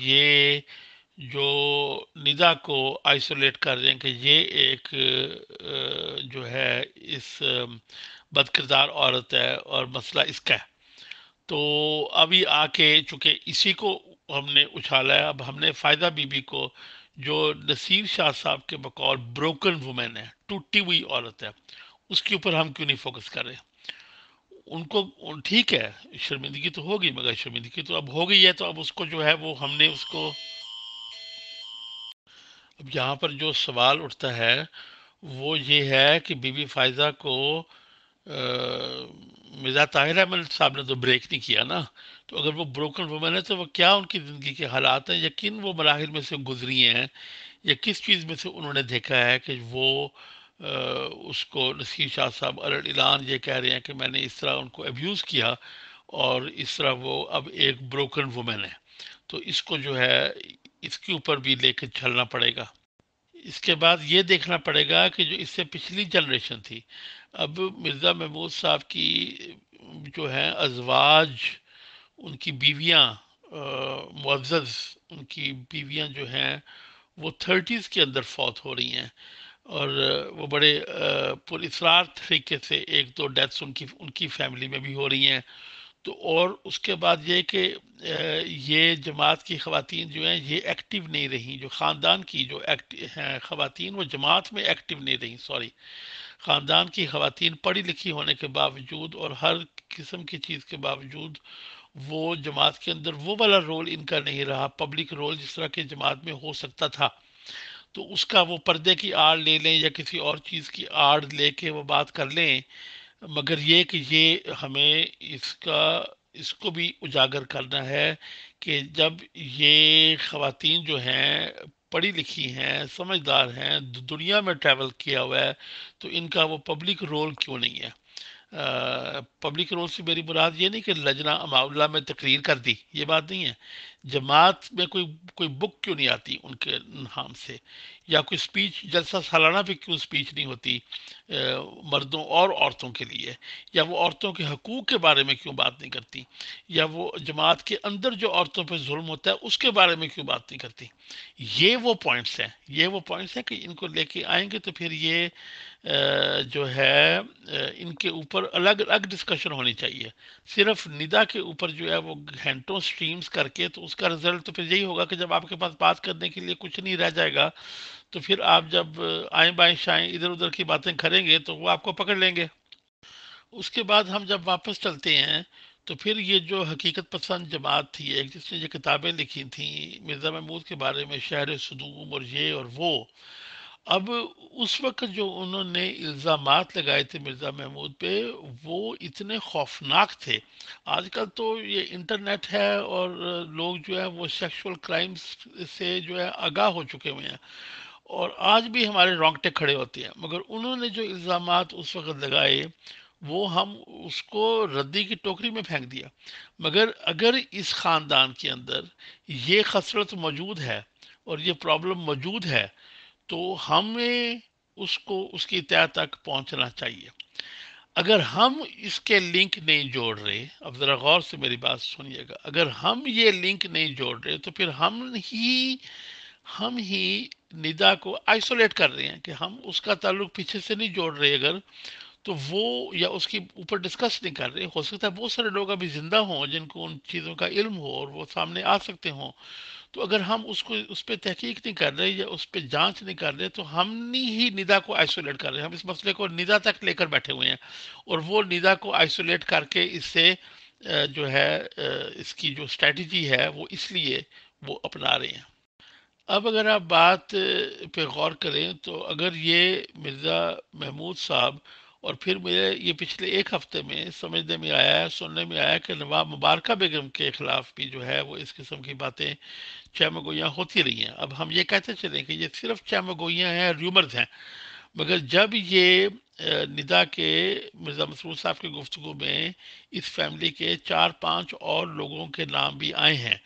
یہ جو ندا کو آئسولیٹ کر رہے ہیں کہ یہ ایک جو ہے اس بد کردار عورت ہے اور مسئلہ اس کا ہے. تو ابھی آ کے چونکہ اسی کو ہم نے اچھالا ہے، اب ہم نے فائدہ بی بی کو جو نصیر شاہ صاحب کے بقول بروکن وومن ہے، ٹوٹی ہوئی عورت ہے، اس کے اوپر ہم کیوں نہیں فوکس کر رہے؟ ان کو ٹھیک ہے، شرمندگی تو ہوگی، مگر شرمندگی تو اب ہو گئی ہے، تو اب اس کو جو ہے وہ ہم نے اس کو اب یہاں پر جو سوال اٹھتا ہے وہ یہ ہے کہ بی بی فائزہ کو مرزا طاہر احمد صاحب نے تو بریک نہیں کیا نا. تو اگر وہ بروکن وومن ہے تو وہ کیا ان کی زندگی کے حالات ہیں، یا کن وہ مراحل میں سے گزری ہیں، یا کس چیز میں سے انہوں نے دیکھا ہے کہ وہ اس کو نصیر شاہ صاحب اعلان یہ کہہ رہے ہیں کہ میں نے اس طرح ان کو ابیوز کیا، اور اس طرح وہ اب ایک بروکن وومن ہے. تو اس کو جو ہے اس کے اوپر بھی لے کے چلنا پڑے گا. اس کے بعد یہ دیکھنا پڑے گا کہ جو اس سے پچھلی جنریشن تھی، اب مرزا محمود صاحب کی جو ہیں ازواج، ان کی بیویاں معزز، ان کی بیویاں جو ہیں وہ تھرٹیز کے اندر فوت ہو رہی ہیں، اور وہ بڑے پر اصرار طریقے سے ایک دو ڈیتھس ان کی فیملی میں بھی ہو رہی ہیں. تو اور اس کے بعد یہ کہ یہ جماعت کی خواتین جو ہیں یہ ایکٹیو نہیں رہیں، جو خاندان کی جو ہیں خواتین وہ جماعت میں ایکٹیو نہیں رہیں، سوری، خاندان کی خواتین پڑھی لکھی ہونے کے باوجود اور ہر قسم کی چیز کے باوجود وہ جماعت کے اندر وہ والا رول ان کا نہیں رہا، پبلک رول جس طرح کے جماعت میں ہو سکتا تھا. تو اس کا وہ پردے کی آڑ لے لیں یا کسی اور چیز کی آڑ لے کے وہ بات کر لیں، مگر یہ کہ یہ ہمیں اس کو بھی اجاگر کرنا ہے کہ جب یہ خواتین جو ہیں پڑھی لکھی ہیں، سمجھدار ہیں، دنیا میں ٹریول کیا ہوا ہے، تو ان کا وہ پبلک رول کیوں نہیں ہے؟ پبلک رول سے میری مراد یہ نہیں کہ لجنہ اماؤلہ میں تقریر کر دی، یہ بات نہیں ہے. جماعت میں کوئی بک کیوں نہیں آتی ان کے نام سے، یا کوئی سپیچ جلسہ سالانہ پہ کیوں سپیچ نہیں ہوتی مردوں اور عورتوں کے لیے، یا وہ عورتوں کے حقوق کے بارے میں کیوں بات نہیں کرتی، یا وہ جماعت کے اندر جو عورتوں پہ ظلم ہوتا ہے اس کے بارے میں کیوں بات نہیں کرتی. یہ وہ پوائنٹس ہیں کہ ان کو لے کے آئیں گے تو پھر یہ جو ہے ان کے اوپر الگ الگ ڈسکشن ہونی چاہیے. صرف ندا کے اوپر جو ہے وہ گھنٹوں سٹریمز کر کے تو اس کا رزلٹ تو پھر یہی ہوگا کہ جب آپ کے پاس بات کرنے کے لیے کچھ نہیں رہ جائے گا تو پھر آپ جب آئیں بائیں شائیں ادھر ادھر کی باتیں کریں گے تو وہ آپ کو پکڑ لیں گے. اس کے بعد ہم جب واپس چلتے ہیں تو پھر یہ جو حقیقت پسند جماعت تھی ایک، جس نے یہ کتابیں لکھی تھیں مرزا محمود کے بارے میں، شہر صدوم اور یہ اور وہ، اب اس وقت جو انہوں نے الزامات لگائے تھے مرزا محمود پہ وہ اتنے خوفناک تھے. آج کل تو یہ انٹرنیٹ ہے اور لوگ جو ہے وہ سیکشول کرائمز سے جو ہے آگاہ ہو چکے ہوئے ہیں، اور آج بھی ہمارے رونگٹے کھڑے ہوتے ہیں. مگر انہوں نے جو الزامات اس وقت لگائے وہ ہم اس کو ردی کی ٹوکری میں پھینک دیا. مگر اگر اس خاندان کے اندر یہ خسرت موجود ہے اور یہ پرابلم موجود ہے تو ہمیں اس کی تہہ تک پہنچنا چاہیے. اگر ہم اس کے لنک نہیں جوڑ رہے، اب ذرا غور سے میری بات سنیے گا، اگر ہم یہ لنک نہیں جوڑ رہے تو پھر ہم ہی ندا کو آئسولیٹ کر رہے ہیں، کہ ہم اس کا تعلق پیچھے سے نہیں جوڑ رہے. اگر تو وہ یا اس کے اوپر ڈسکس نہیں کر رہے، ہو سکتا ہے بہت سارے لوگ ابھی زندہ ہوں جن کو ان چیزوں کا علم ہو اور وہ سامنے آ سکتے ہوں. تو اگر ہم اس پہ تحقیق نہیں کر رہے یا اس پہ جانچ نہیں کر رہے تو ہم ہی ندا کو آئسولیٹ کر رہے ہیں. ہم اس مسئلے کو ندا تک لے کر بیٹھے ہوئے ہیں، اور وہ ندا کو آئسولیٹ کر کے اس سے جو ہے اس کی جو اسٹریٹجی ہے وہ اس لیے وہ اپنا رہے ہیں. اب اگر آپ بات پہ غور کریں تو اگر یہ مرزا محمود صاحب، اور پھر میرے یہ پچھلے ایک ہفتے میں سمجھنے میں آیا ہے، سننے میں آیا کہ نواب مبارکہ بیگم کے خلاف بھی جو ہے وہ اس قسم کی باتیں چمگوئیاں ہوتی رہی ہیں. اب ہم یہ کہتے چلیں کہ یہ صرف چمگوئیاں ہیں، ریومرز ہیں، مگر جب یہ ندا کے مرزا مسرور صاحب کی گفتگو میں اس فیملی کے 4-5 اور لوگوں کے نام بھی آئے ہیں،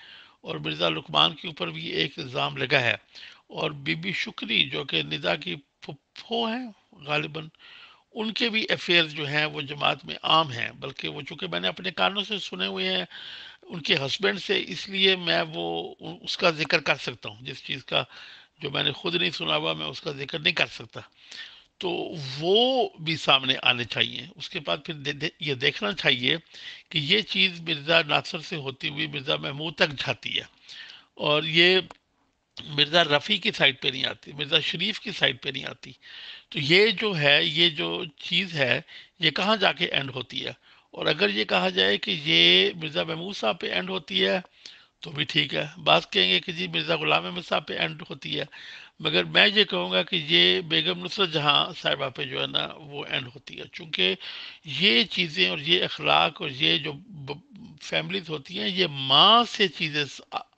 اور مرزا لقمان کے اوپر بھی ایک الزام لگا ہے، اور بی بی شکری جو کہ ندا کی پھپھو ہیں غالباً، ان کے بھی افیئرز جو ہیں وہ جماعت میں عام ہیں. بلکہ وہ چونکہ میں نے اپنے کانوں سے سنے ہوئے ہیں ان کے ہسبینڈ سے، اس لیے میں وہ اس کا ذکر کر سکتا ہوں. جس چیز کا جو میں نے خود نہیں سنا ہوا میں اس کا ذکر نہیں کر سکتا. تو وہ بھی سامنے آنے چاہیے. اس کے بعد پھر یہ دیکھنا چاہیے کہ یہ چیز مرزا ناصر سے ہوتی ہوئی مرزا محمود تک جاتی ہے، اور یہ مرزا رفیع کی سائڈ پہ نہیں آتی، مرزا شریف کی سائڈ پہ نہیں آتی. تو یہ جو ہے، یہ جو چیز ہے، یہ کہاں جا کے اینڈ ہوتی ہے. اور اگر یہ کہا جائے کہ یہ مرزا محمود صاحب پہ اینڈ ہوتی ہے تو بھی ٹھیک ہے. بعض کہیں گے کہ جی مرزا غلام احمد صاحب پہ اینڈ ہوتی ہے، مگر میں یہ کہوں گا کہ یہ بیگم نصرت جہاں صاحبہ پہ جو ہے نا وہ اینڈ ہوتی ہے. چونکہ یہ چیزیں اور یہ اخلاق اور یہ جو فیملیز ہوتی ہیں، یہ ماں سے چیزیں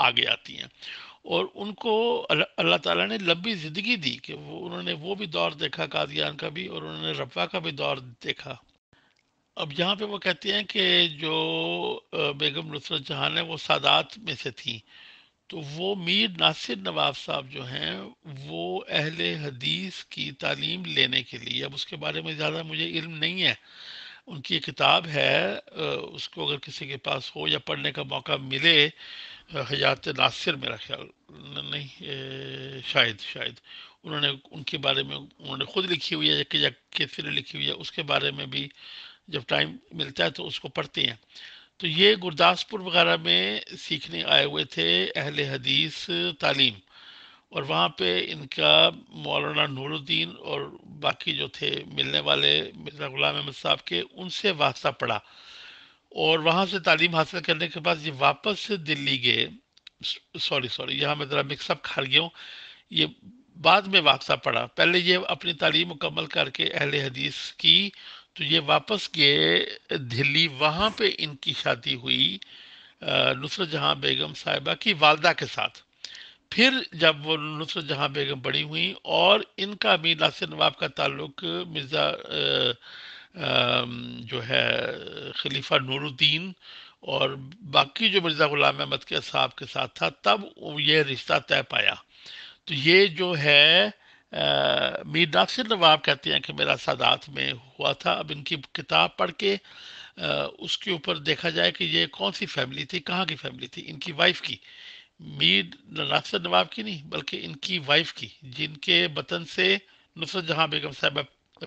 آگے آتی ہیں، اور ان کو اللہ تعالیٰ نے لمبی زندگی دی کہ انہوں نے وہ بھی دور دیکھا قادیان کا بھی، اور انہوں نے ربوہ کا بھی دور دیکھا. اب یہاں پہ وہ کہتے ہیں کہ جو بیگم نصرت جہاں ہے وہ سادات میں سے تھیں، تو وہ میر ناصر نواب صاحب جو ہیں وہ اہل حدیث کی تعلیم لینے کے لیے، اب اس کے بارے میں زیادہ مجھے علم نہیں ہے، ان کی ایک کتاب ہے، اس کو اگر کسی کے پاس ہو یا پڑھنے کا موقع ملے، حیات ناصر میرا خیال نہیں، شاید انہوں نے ان کے بارے میں انہوں نے خود لکھی ہوئی ہے یا کسی نے لکھی ہوئی ہے، اس کے بارے میں بھی جب ٹائم ملتا ہے تو اس کو پڑھتے ہیں. تو یہ گرداسپور وغیرہ میں سیکھنے آئے ہوئے تھے اہل حدیث تعلیم، اور وہاں پہ ان کا مولانا نور الدین اور باقی جو تھے ملنے والے مرزا غلام احمد صاحب کے، ان سے واسطہ پڑا، اور وہاں سے تعلیم حاصل کرنے کے بعد یہ واپس دلی گئے. سوری یہاں میں ذرا مکس اپ کھا گیا ہوں. یہ بعد میں واقعہ پڑا، پہلے یہ اپنی تعلیم مکمل کر کے اہل حدیث کی تو یہ واپس گئے دلی، وہاں پہ ان کی شادی ہوئی نصرت جہاں بیگم صاحبہ کی والدہ کے ساتھ. پھر جب وہ نصرت جہاں بیگم بڑی ہوئیں اور ان کا میر ناصر نواب کا تعلق مرزا جو ہے خلیفہ نور الدین اور باقی جو مرزا غلام احمد کے صاحب کے ساتھ تھا، تب یہ رشتہ طے پایا. تو یہ جو ہے میر ناصر نواب کہتے ہیں کہ میرا سادات میں ہوا تھا. اب ان کی کتاب پڑھ کے اس کے اوپر دیکھا جائے کہ یہ کون سی فیملی تھی، کہاں کی فیملی تھی. ان کی وائف کی، میر ناصر نواب کی نہیں بلکہ ان کی وائف کی، جن کے بطن سے نصرت جہاں بیگم صاحبہ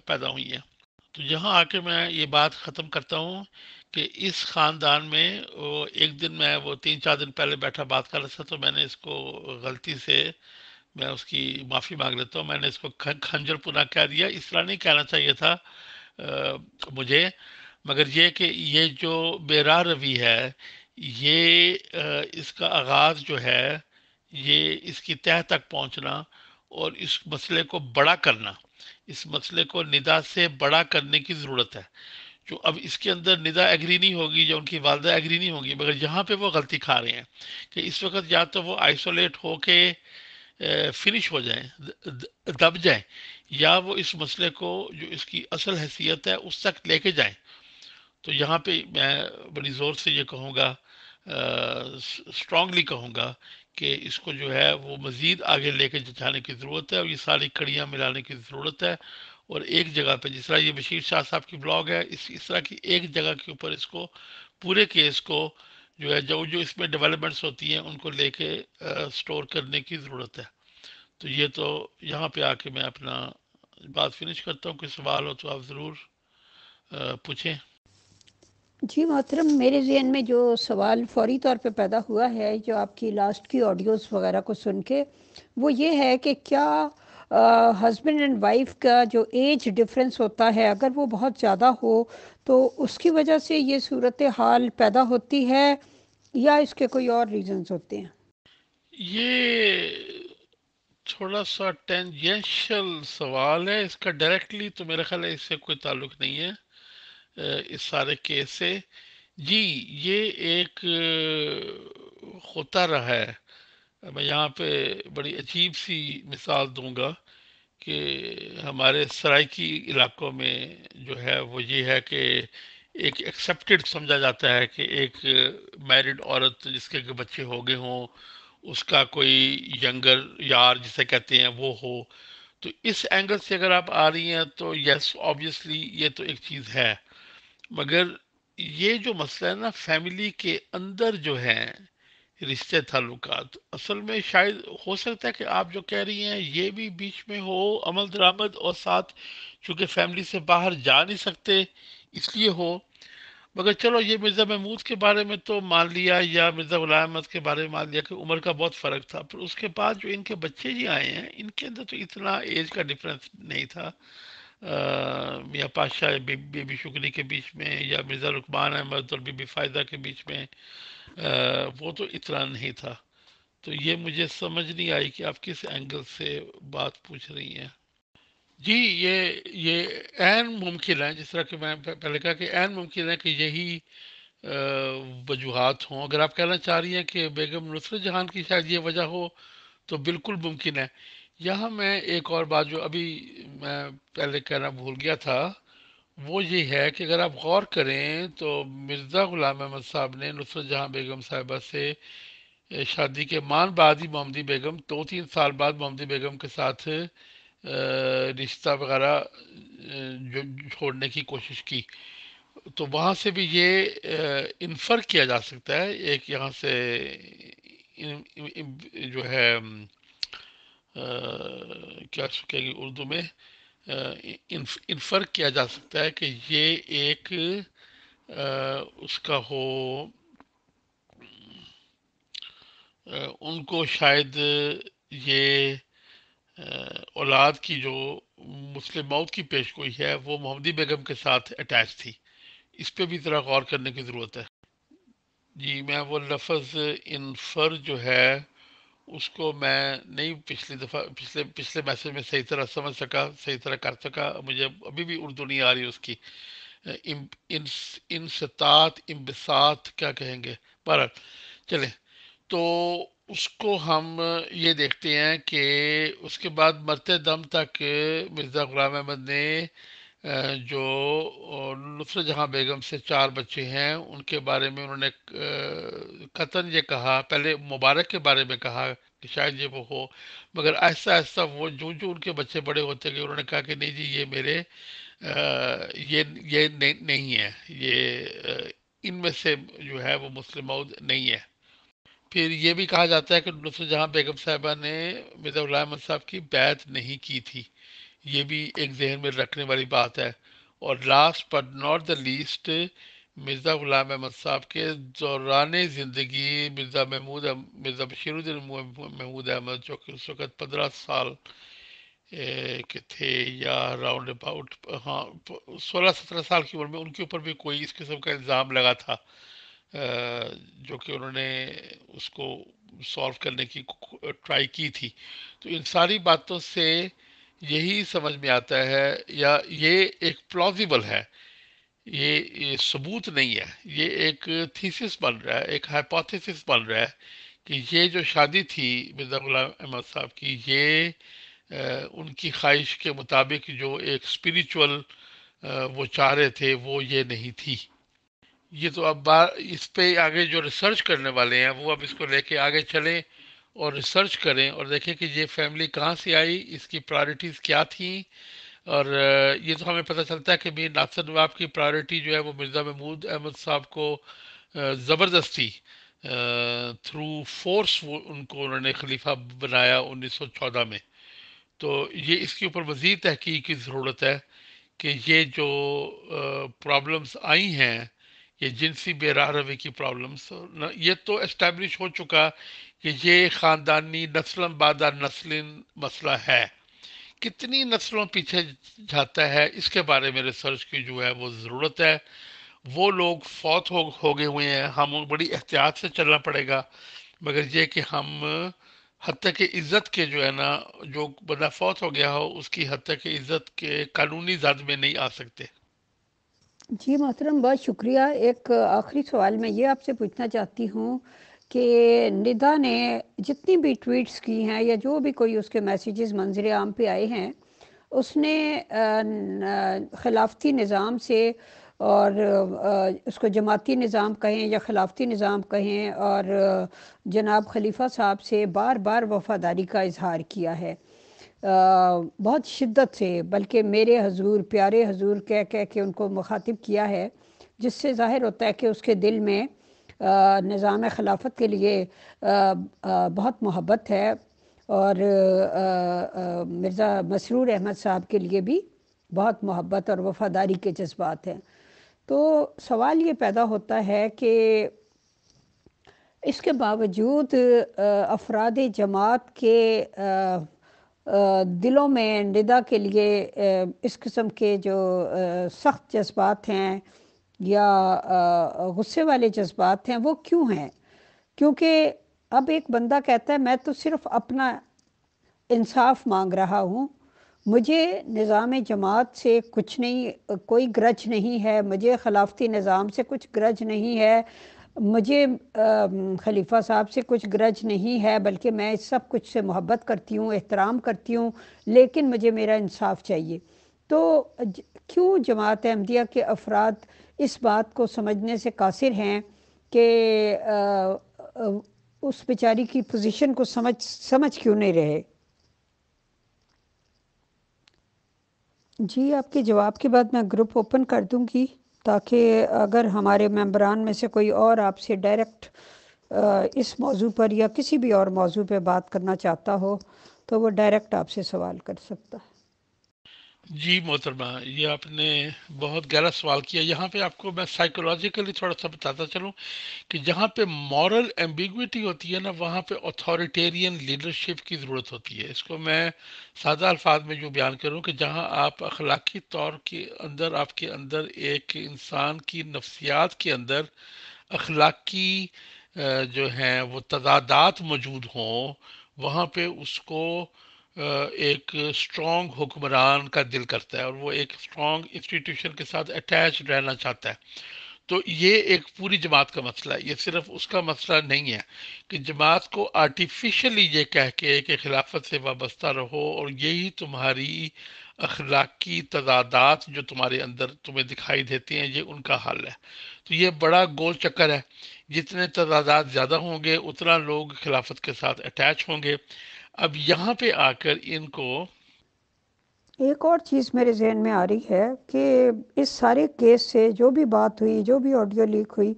پیدا ہوئی ہیں. تو یہاں آ کے میں یہ بات ختم کرتا ہوں کہ اس خاندان میں ایک دن میں وہ 3-4 دن پہلے بیٹھا بات کر رہا تھا، تو میں نے اس کو غلطی سے، میں اس کی معافی مانگ لیتا ہوں، میں نے اس کو کھنجر پنا کہہ دیا. اس طرح نہیں کہنا چاہیے تھا مجھے، مگر یہ کہ یہ جو بے راہ روی ہے، یہ اس کا آغاز جو ہے، یہ اس کی تہہ تک پہنچنا اور اس مسئلے کو بڑا کرنا، اس مسئلے کو ندا سے بڑا کرنے کی ضرورت ہے. جو اب اس کے اندر ندا ایگری نہیں ہوگی یا ان کی والدہ ایگری نہیں ہوگی، مگر یہاں پہ وہ غلطی کھا رہے ہیں کہ اس وقت یا تو وہ آئسولیٹ ہو کے فنش ہو جائیں، دب جائیں، یا وہ اس مسئلے کو جو اس کی اصل حیثیت ہے اس تک لے کے جائیں. تو یہاں پہ میں بڑی زور سے یہ کہوں گا، اسٹرانگلی کہوں گا کہ اس کو جو ہے وہ مزید آگے لے کے جانے کی ضرورت ہے، اور یہ ساری کڑیاں ملانے کی ضرورت ہے، اور ایک جگہ پہ جس طرح یہ بشیر شاہ صاحب کی بلاگ ہے، اس طرح کی ایک جگہ کے اوپر اس کو پورے کیس کو جو ہے جو اس میں ڈیولپمنٹس ہوتی ہیں ان کو لے کے سٹور کرنے کی ضرورت ہے۔ تو یہ تو یہاں پہ آ کے میں اپنا بات فنش کرتا ہوں، کوئی سوال ہو تو آپ ضرور پوچھیں۔ جی محترم، میرے ذہن میں جو سوال فوری طور پہ پیدا ہوا ہے جو آپ کی لاسٹ کی آڈیوز وغیرہ کو سن کے، وہ یہ ہے کہ کیا ہسبینڈ اینڈ وائف کا جو ایج ڈفرینس ہوتا ہے اگر وہ بہت زیادہ ہو تو اس کی وجہ سے یہ صورتحال پیدا ہوتی ہے، یا اس کے کوئی اور ریزنز ہوتے ہیں؟ یہ تھوڑا سا ٹینجنشل سوال ہے، اس کا ڈائریکٹلی تو میرا خیال ہے اس سے کوئی تعلق نہیں ہے اس سارے کیس سے۔ جی، یہ ایک ہوتا رہا ہے۔ میں یہاں پہ بڑی عجیب سی مثال دوں گا کہ ہمارے سرائکی علاقوں میں جو ہے وہ یہ ہے کہ ایک ایکسیپٹڈ سمجھا جاتا ہے کہ ایک میرڈ عورت جس کے بچے ہو گئے ہوں، اس کا کوئی ینگر یار جسے کہتے ہیں وہ ہو، تو اس اینگل سے اگر آپ آ رہی ہیں تو یس آبویسلی یہ تو ایک چیز ہے، مگر یہ جو مسئلہ ہے نا فیملی کے اندر جو ہے رشتے تعلقات، اصل میں شاید ہو سکتا ہے کہ آپ جو کہہ رہی ہیں یہ بھی بیچ میں ہو عمل درآمد، اور ساتھ چونکہ فیملی سے باہر جا نہیں سکتے اس لیے ہو، مگر چلو یہ مرزا محمود کے بارے میں تو مان لیا، یا مرزا غلام احمد کے بارے میں مان لیا کہ عمر کا بہت فرق تھا، پھر اس کے بعد جو ان کے بچے جی آئے ہیں ان کے اندر تو اتنا ایج کا ڈفرینس نہیں تھا، میاں پاشا بی بی شکری کے بیچ میں، یا مرزا لقمان احمد اور بی بی فائدہ کے بیچ میں، وہ تو اتنا نہیں تھا۔ تو یہ مجھے سمجھ نہیں آئی کہ آپ کس اینگل سے بات پوچھ رہی ہیں۔ جی، یہ عین ممکن ہے، جس طرح کہ میں پہلے کہا کہ عین ممکن ہے کہ یہی وجوہات ہوں۔ اگر آپ کہنا چاہ رہی ہیں کہ بیگم نصرت جہاں کی شاید یہ وجہ ہو تو بالکل ممکن ہے۔ یہاں میں ایک اور بات جو ابھی میں پہلے کہنا بھول گیا تھا، وہ یہ ہے کہ اگر آپ غور کریں تو مرزا غلام احمد صاحب نے نصرت جہاں بیگم صاحبہ سے شادی کے مان بعد ہی محمدی بیگم 2-3 سال بعد محمدی بیگم کے ساتھ رشتہ وغیرہ جو چھوڑنے کی کوشش کی، تو وہاں سے بھی یہ انفر کیا جا سکتا ہے، ایک یہاں سے جو ہے کیا کہے گی اردو میں، انفر کیا جا سکتا ہے کہ یہ ایک اس کا ہو، ان کو شاید یہ اولاد کی جو مسلم موت کی پیش گوئی ہے وہ محمدی بیگم کے ساتھ اٹیچ تھی، اس پہ بھی ذرا غور کرنے کی ضرورت ہے۔ جی، میں وہ لفظ انفر جو ہے اس کو میں نہیں پچھلی دفعہ پچھلے میسج میں صحیح طرح سمجھ سکا، صحیح طرح کر سکا، مجھے ابھی بھی اردو نہیں آ رہی اس کی، انسطاط انبساط کیا کہیں گے، بہرحال چلیں۔ تو اس کو ہم یہ دیکھتے ہیں کہ اس کے بعد مرتے دم تک مرزا غلام احمد نے جو نصرت جہاں بیگم سے 4 بچے ہیں ان کے بارے میں انہوں نے قطعاً یہ کہا، پہلے مبارک کے بارے میں کہا کہ شاید یہ وہ ہو، مگر آہستہ آہستہ وہ جو ان کے بچے بڑے ہوتے گئے انہوں نے کہا کہ نہیں جی یہ میرے یہ نہیں ہے، یہ ان میں سے جو ہے وہ مسلم عود نہیں ہے۔ پھر یہ بھی کہا جاتا ہے کہ نصرت جہاں بیگم صاحبہ نے مرزا غلام احمد صاحب کی بیعت نہیں کی تھی، یہ بھی ایک ذہن میں رکھنے والی بات ہے۔ اور last but not the least, Mirza Ghulam Ahmad صاحب کے دوران زندگی مرزا بشیر الدین محمود احمد جو کہ اس وقت 15 سال کے تھے، یا راؤنڈ اباؤٹ، ہاں 16-17 سال کی عمر میں ان کے اوپر بھی کوئی اس قسم کا الزام لگا تھا، جو کہ انہوں نے اس کو سالو کرنے کی ٹرائی کی تھی۔ تو ان ساری باتوں سے یہی سمجھ میں آتا ہے، یا یہ ایک پلازیبل ہے، یہ ثبوت نہیں ہے، یہ ایک تھیسس بن رہا ہے، ایک ہائپوتھیسس بن رہا ہے کہ یہ جو شادی تھی مرزا غلام احمد صاحب کی، یہ ان کی خواہش کے مطابق جو ایک اسپریچول وہ چاہ رہے تھے وہ یہ نہیں تھی۔ یہ تو اب اس پہ آگے جو ریسرچ کرنے والے ہیں وہ اب اس کو لے کے آگے چلیں اور ریسرچ کریں اور دیکھیں کہ یہ فیملی کہاں سے آئی، اس کی پرائرٹیز کیا تھیں. اور یہ تو ہمیں پتہ چلتا ہے کہ میر ناصر نواب کی پرائرٹی جو ہے وہ مرزا محمود احمد صاحب کو زبردستی تھرو فورس ان کو انہوں نے خلیفہ بنایا 1914 میں. تو یہ اس کے اوپر مزید تحقیق کی ضرورت ہے کہ یہ جو پرابلمس آئی ہیں، یہ جنسی بے راہ روی کی پرابلمس، یہ تو اسٹیبلش ہو چکا کہ یہ خاندانی نسل بعد نسل مسئلہ ہے. کتنی نسلوں پیچھے جاتا ہے، اس کے بارے میں ریسرچ کی جو ہے وہ ضرورت ہے. وہ لوگ فوت ہو گئے ہوئے ہیں، ہم بڑی احتیاط سے چلنا پڑے گا، مگر یہ کہ ہم حتیٰ کہ عزت کے جو ہے نا، جو بندہ فوت ہو گیا ہو اس کی حتیٰ کہ عزت کے قانونی زد میں نہیں آ سکتے. جی محترم، بہت شکریہ. ایک آخری سوال میں یہ آپ سے پوچھنا چاہتی ہوں کہ ندا نے جتنی بھی ٹویٹس کی ہیں یا جو بھی کوئی اس کے میسیجز منظر عام پہ آئے ہیں، اس نے خلافتی نظام سے اور اس کو جماعتی نظام کہیں یا خلافتی نظام کہیں، اور جناب خلیفہ صاحب سے بار بار وفاداری کا اظہار کیا ہے، بہت شدت سے، بلکہ میرے حضور، پیارے حضور کہہ کہہ کے ان کو مخاطب کیا ہے، جس سے ظاہر ہوتا ہے کہ اس کے دل میں نظام خلافت کے لیے بہت محبت ہے، اور مرزا مسرور احمد صاحب کے لیے بھی بہت محبت اور وفاداری کے جذبات ہیں. تو سوال یہ پیدا ہوتا ہے کہ اس کے باوجود افراد جماعت کے دلوں میں ندا کے لیے اس قسم کے جو سخت جذبات ہیں یا غصے والے جذبات ہیں، وہ کیوں ہیں؟ کیونکہ اب ایک بندہ کہتا ہے میں تو صرف اپنا انصاف مانگ رہا ہوں، مجھے نظام جماعت سے کچھ نہیں، کوئی گرج نہیں ہے، مجھے خلافتی نظام سے کچھ گرج نہیں ہے، مجھے خلیفہ صاحب سے کچھ گرج نہیں ہے، بلکہ میں اس سب کچھ سے محبت کرتی ہوں، احترام کرتی ہوں، لیکن مجھے میرا انصاف چاہیے. تو کیوں جماعت احمدیہ کے افراد اس بات کو سمجھنے سے قاصر ہیں کہ اس بیچاری کی پوزیشن کو سمجھ کیوں نہیں رہے؟ جی، آپ کے جواب کے بعد میں گروپ اوپن کر دوں گی، تاکہ اگر ہمارے ممبران میں سے کوئی اور آپ سے ڈائریکٹ اس موضوع پر یا کسی بھی اور موضوع پہ بات کرنا چاہتا ہو تو وہ ڈائریکٹ آپ سے سوال کر سکتا ہے. جی محترمہ، یہ آپ نے بہت گہرا سوال کیا. یہاں پہ آپ کو میں سائیکولوجیکلی تھوڑا سا بتاتا چلوں کہ جہاں پہ مورل ایمبیگوٹی ہوتی ہے نا، وہاں پہ اتھارٹیرین لیڈرشپ کی ضرورت ہوتی ہے. اس کو میں سادہ الفاظ میں جو بیان کروں کہ جہاں آپ اخلاقی طور کے اندر، آپ کے اندر ایک انسان کی نفسیات کے اندر اخلاقی جو ہیں وہ تضادات موجود ہوں، وہاں پہ اس کو ایک اسٹرانگ حکمران کا دل کرتا ہے اور وہ ایک اسٹرانگ انسٹیٹیوشن کے ساتھ اٹیچ رہنا چاہتا ہے. تو یہ ایک پوری جماعت کا مسئلہ ہے، یہ صرف اس کا مسئلہ نہیں ہے کہ جماعت کو آرٹیفیشلی یہ کہہ کے کہ خلافت سے وابستہ رہو اور یہی تمہاری اخلاقی تضادات جو تمہارے اندر تمہیں دکھائی دیتے ہیں یہ ان کا حل ہے. تو یہ بڑا گول چکر ہے. جتنے تضادات زیادہ ہوں گے اتنا لوگ خلافت کے ساتھ اٹیچ ہوں گے. اب یہاں پہ آ کر ان کو ایک اور چیز میرے ذہن میں آ رہی ہے کہ اس سارے کیس سے جو بھی بات ہوئی، جو بھی آڈیو لیک ہوئی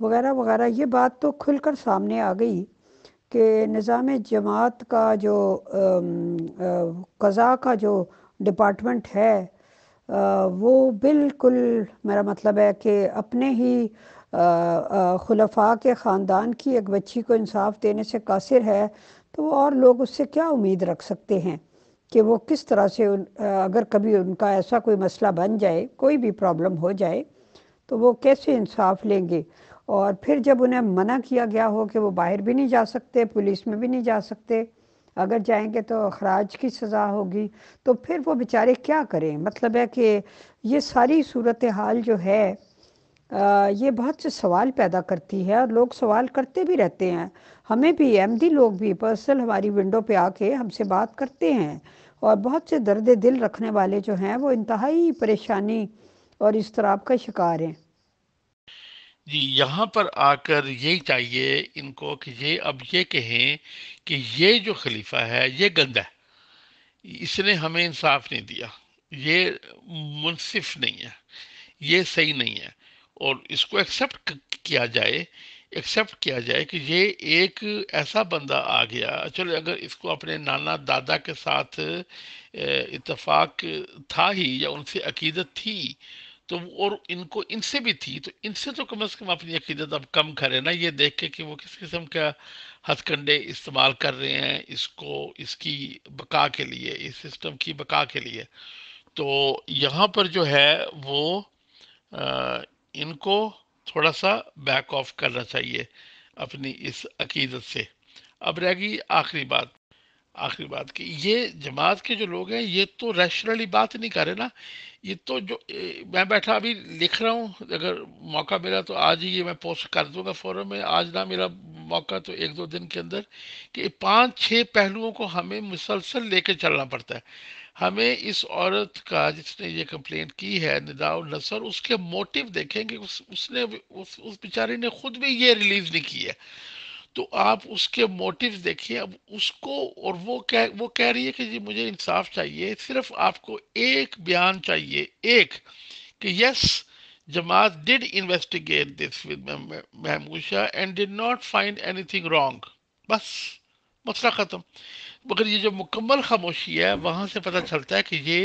وغیرہ وغیرہ، یہ بات تو کھل کر سامنے آ گئی کہ نظام جماعت کا جو قضاء کا جو ڈپارٹمنٹ ہے، وہ بالکل، میرا مطلب ہے کہ اپنے ہی خلفاء کے خاندان کی ایک بچی کو انصاف دینے سے قاصر ہے. تو اور لوگ اس سے کیا امید رکھ سکتے ہیں کہ وہ کس طرح سے اگر کبھی ان کا ایسا کوئی مسئلہ بن جائے، کوئی بھی پرابلم ہو جائے، تو وہ کیسے انصاف لیں گے؟ اور پھر جب انہیں منع کیا گیا ہو کہ وہ باہر بھی نہیں جا سکتے، پولیس میں بھی نہیں جا سکتے، اگر جائیں گے تو اخراج کی سزا ہوگی، تو پھر وہ بیچارے کیا کریں؟ مطلب ہے کہ یہ ساری صورتحال جو ہے یہ بہت سے سوال پیدا کرتی ہے، اور لوگ سوال کرتے بھی رہتے ہیں. ہمیں بھی، احمدی لوگ بھی پرسنل ہماری ونڈو پہ آ کے ہم سے بات کرتے ہیں، اور بہت سے درد دل رکھنے والے جو ہیں وہ انتہائی پریشانی اور اضطراب کا شکار ہیں. جی یہاں پر آ کر یہی چاہیے ان کو کہ اب یہ کہیں کہ یہ جو خلیفہ ہے یہ گندا ہے، اس نے ہمیں انصاف نہیں دیا، یہ منصف نہیں ہے، یہ صحیح نہیں ہے، اور اس کو ایکسیپٹ کیا جائے کہ یہ ایک ایسا بندہ آ گیا. چلو اگر اس کو اپنے نانا دادا کے ساتھ اتفاق تھا ہی یا ان سے عقیدت تھی تو، اور ان سے بھی تھی، تو ان سے تو کم از کم اپنی عقیدت اب کم کرے نا، یہ دیکھ کے کہ وہ کس قسم کا ہتھ کنڈے استعمال کر رہے ہیں اس کی بقا کے لیے، اس سسٹم کی بقا کے لیے. تو یہاں پر جو ہے وہ ان کو تھوڑا سا بیک آف کرنا چاہیے اپنی اس عقیدت سے. اب رہ گئی آخری بات کہ یہ جماعت کے جو لوگ ہیں یہ تو ریشنلی بات نہیں کر رہے نا. یہ تو جو میں بیٹھا ابھی لکھ رہا ہوں، اگر موقع ملا تو آج ہی یہ میں پوسٹ کر دوں گا فورم میں، آج نہ میرا موقع تو 1-2 دن کے اندر، کہ 5-6 پہلوؤں کو ہمیں مسلسل لے کے چلنا پڑتا ہے. ہمیں اس عورت کا جس نے یہ کمپلینٹ کی ہے، نداء النصر، اس کے موٹیو دیکھیں کہ اس بیچاری نے خود بھی یہ ریلیز نہیں کی ہے، تو آپ اس کے موٹیوز دیکھیے. اب اس کو، اور وہ کہہ رہی ہے کہ جی مجھے انصاف چاہیے. صرف آپ کو ایک بیان چاہیے، ایک، کہ yes Jamaat did investigate this with Mahmood and did not find اینی تھنگ رانگ. بس مسئلہ ختم. مگر یہ جو مکمل خاموشی ہے وہاں سے پتہ چلتا ہے کہ یہ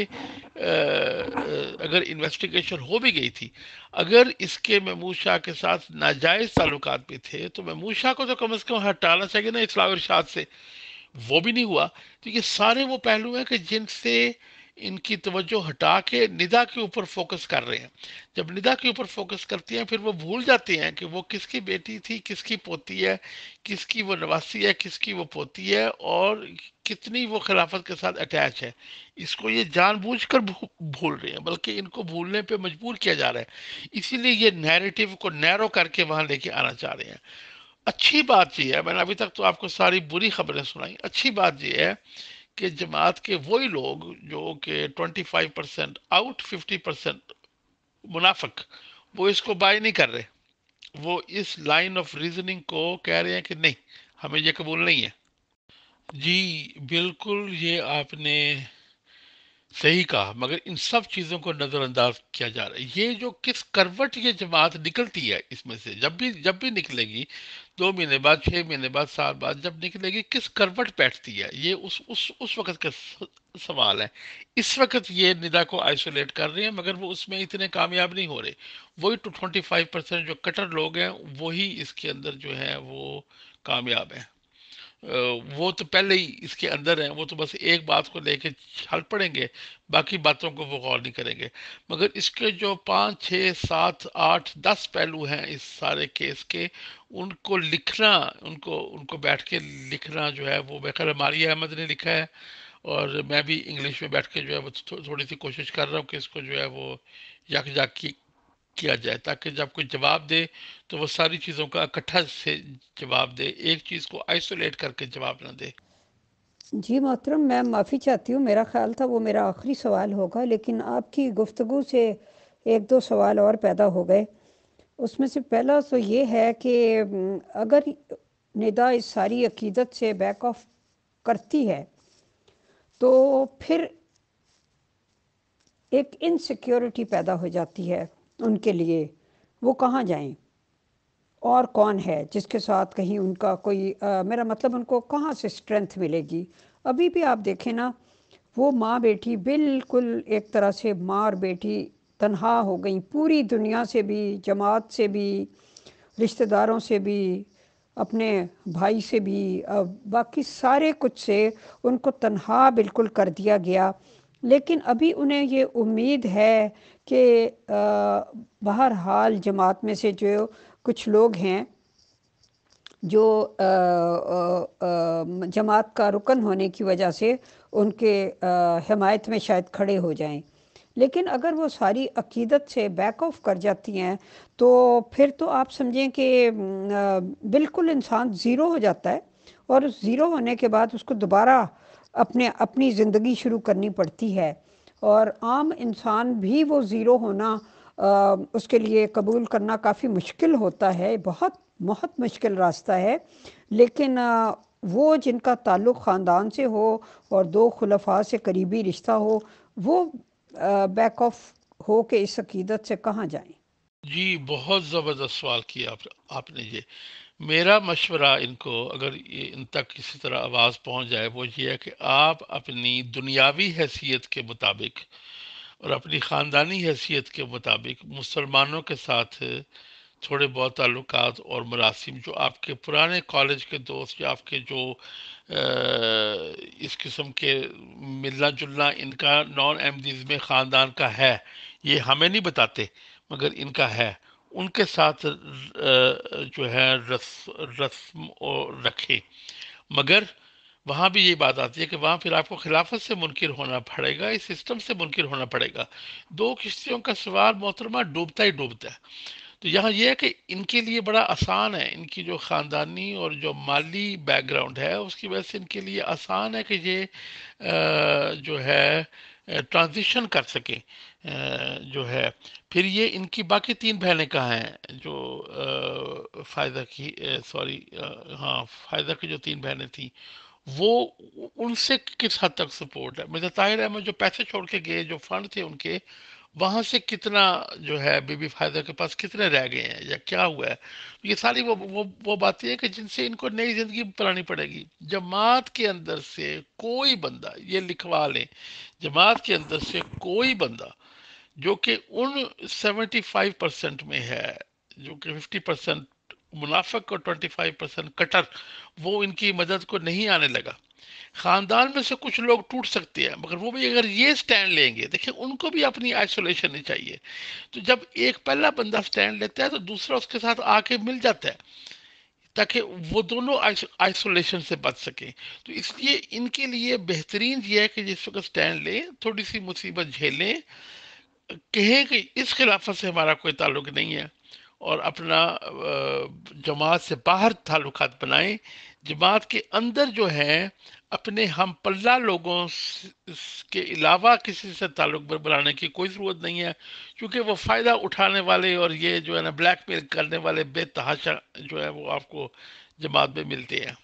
اگر انویسٹیگیشن ہو بھی گئی تھی، اگر اس کے محمود شاہ کے ساتھ ناجائز تعلقات بھی تھے تو محمود شاہ کو تو کم از کم ہٹانا چاہیے نا اصلاح ارشاد سے. وہ بھی نہیں ہوا. تو یہ سارے وہ پہلو ہیں کہ جن سے ان کی توجہ ہٹا کے ندا کے اوپر فوکس کر رہے ہیں. جب ندا کے اوپر فوکس کرتی ہیں پھر وہ بھول جاتے ہیں کہ وہ کس کی بیٹی تھی، کس کی پوتی ہے، کس کی وہ نواسی ہے، کس کی وہ پوتی ہے، اور کتنی وہ خلافت کے ساتھ اٹیچ ہے. اس کو یہ جان بوجھ کر بھول رہے ہیں، بلکہ ان کو بھولنے پہ مجبور کیا جا رہا ہے. اسی لیے یہ نیریٹو کو نیرو کر کے وہاں لے کے آنا چاہ رہے ہیں. اچھی بات یہ ہے، میں نے ابھی تک تو آپ کو ساری بری خبریں سنائی، اچھی بات یہ ہے کہ جماعت کے وہی لوگ جو کہ 25% آؤٹ 50% منافق، وہ اس کو بائی نہیں کر رہے. وہ اس لائن آف ریزننگ کو کہہ رہے ہیں کہ نہیں، ہمیں یہ قبول نہیں ہے. جی بالکل، یہ آپ نے صحیح کہا، مگر ان سب چیزوں کو نظر انداز کیا جا رہا ہے. یہ جو کس کروٹ یہ جماعت نکلتی ہے اس میں سے، جب بھی نکلے گی، 2 مہینے بعد، 6 مہینے بعد، سال بعد جب نکلے گی، کس کروٹ بیٹھتی ہے، یہ اس وقت کا سوال ہے. اس وقت یہ ندا کو آئسولیٹ کر رہے ہیں مگر وہ اس میں اتنے کامیاب نہیں ہو رہے. وہی 25% جو کٹر لوگ ہیں وہی اس کے اندر جو ہیں وہ کامیاب ہیں. وہ تو پہلے ہی اس کے اندر ہیں، وہ تو بس ایک بات کو لے کے چھل پڑیں گے، باقی باتوں کو وہ غور نہیں کریں گے. مگر اس کے جو 5 6 7 8 10 پہلو ہیں اس سارے کیس کے، ان کو لکھنا، ان کو بیٹھ کے لکھنا جو ہے وہ بخیر ماریہ احمد نے لکھا ہے، اور میں بھی انگلش میں بیٹھ کے جو ہے وہ تھوڑی سی کوشش کر رہا ہوں کہ اس کو جو ہے وہ یک کیا جائے، تاکہ جب کوئی جواب دے تو وہ ساری چیزوں کا اکٹھا سے جواب دے، ایک چیز کو آئسولیٹ کر کے جواب نہ دے. جی محترم، میں معافی چاہتی ہوں، میرا خیال تھا وہ میرا آخری سوال ہوگا، لیکن آپ کی گفتگو سے 1-2 سوال اور پیدا ہو گئے. اس میں سے پہلا تو یہ ہے کہ اگر ندا اس ساری عقیدت سے بیک آف کرتی ہے تو پھر ایک انسیکیورٹی پیدا ہو جاتی ہے ان کے لیے. وہ کہاں جائیں، اور کون ہے جس کے ساتھ کہیں ان کا کوئی میرا مطلب ان کو کہاں سے اسٹرینتھ ملے گی. ابھی بھی آپ دیکھیں نا، وہ ماں بیٹی بالکل ایک طرح سے ماں اور بیٹی تنہا ہو گئیں، پوری دنیا سے بھی، جماعت سے بھی، رشتہ داروں سے بھی، اپنے بھائی سے بھی، باقی سارے کچھ سے ان کو تنہا بالکل کر دیا گیا. لیکن ابھی انہیں یہ امید ہے کہ بہرحال جماعت میں سے جو کچھ لوگ ہیں جو جماعت کا رکن ہونے کی وجہ سے ان کے حمایت میں شاید کھڑے ہو جائیں. لیکن اگر وہ ساری عقیدت سے بیک آف کر جاتی ہیں تو پھر تو آپ سمجھیں کہ بالکل انسان زیرو ہو جاتا ہے، اور زیرو ہونے کے بعد اس کو دوبارہ اپنی زندگی شروع کرنی پڑتی ہے. اور عام انسان بھی وہ زیرو ہونا اس کے لیے قبول کرنا کافی مشکل ہوتا ہے، بہت بہت مشکل راستہ ہے، لیکن وہ جن کا تعلق خاندان سے ہو اور دو خلفاء سے قریبی رشتہ ہو، وہ بیک آف ہو کے اس عقیدت سے کہاں جائیں؟ جی بہت زبردست سوال کیا آپ نے یہ. میرا مشورہ ان کو، اگر ان تک کسی طرح آواز پہنچ جائے، وہ یہ ہے کہ آپ اپنی دنیاوی حیثیت کے مطابق اور اپنی خاندانی حیثیت کے مطابق مسلمانوں کے ساتھ تھوڑے بہت تعلقات اور مراسم، جو آپ کے پرانے کالج کے دوست یا آپ کے جو اس قسم کے ملنا جلنا ان کا نان احمدیز میں خاندان کا ہے، یہ ہمیں نہیں بتاتے مگر ان کا ہے، ان کے ساتھ جو ہے رسم رکھے. مگر وہاں بھی یہ بات آتی ہے کہ وہاں پھر آپ کو خلافت سے منکر ہونا پڑے گا، اس سسٹم سے منکر ہونا پڑے گا. دو کشتیوں کا سوار محترمہ ڈوبتا ہی ڈوبتا ہے. تو یہاں یہ ہے کہ ان کے لیے بڑا آسان ہے، ان کی جو خاندانی اور جو مالی بیک گراؤنڈ ہے اس کی وجہ سے ان کے لیے آسان ہے کہ یہ جو ہے ٹرانزیشن کر سکیں. جو ہے پھر یہ ان کی باقی تین بہنیں کہاں ہیں جو فائدہ کی ہاں فائدہ کی جو تین بہنیں تھیں، وہ ان سے کس حد تک سپورٹ ہے؟ مرزا طاہر احمد جو پیسے چھوڑ کے گئے، جو فنڈ تھے ان کے، وہاں سے کتنا جو ہے بی بی فائدہ کے پاس کتنے رہ گئے ہیں یا کیا ہوا ہے؟ یہ ساری وہ باتیں ہیں کہ جن سے ان کو نئی زندگی بنانی پڑے گی. جماعت کے اندر سے کوئی بندہ، یہ لکھوا لیں، جماعت کے اندر سے کوئی بندہ جو کہ ان 75% میں ہے، جو کہ 50% منافق اور 25% کٹر، وہ ان کی مدد کو نہیں آنے لگا. خاندان میں سے کچھ لوگ ٹوٹ سکتے ہیں، مگر وہ بھی اگر یہ سٹینڈ لیں گے، دیکھیں ان کو بھی اپنی آئسولیشن نہیں چاہیے. تو جب ایک پہلا بندہ سٹینڈ لیتا ہے تو دوسرا اس کے ساتھ آ کے مل جاتا ہے تاکہ وہ دونوں آئسولیشن سے بچ سکیں. تو اس لیے ان کے لیے بہترین یہ ہے کہ جس وقت سٹینڈ لیں، تھوڑی سی مصیبت جھیلیں، کہیں کہ اس خلافت سے ہمارا کوئی تعلق نہیں ہے، اور اپنا جماعت سے باہر تعلقات بنائیں. جماعت کے اندر جو ہیں اپنے ہم پلہ لوگوں کے علاوہ کسی سے تعلق بنانے کی کوئی ضرورت نہیں ہے، کیونکہ وہ فائدہ اٹھانے والے اور یہ جو ہے نا بلیک میل کرنے والے بے تحاشا جو ہے وہ آپ کو جماعت میں ملتے ہیں.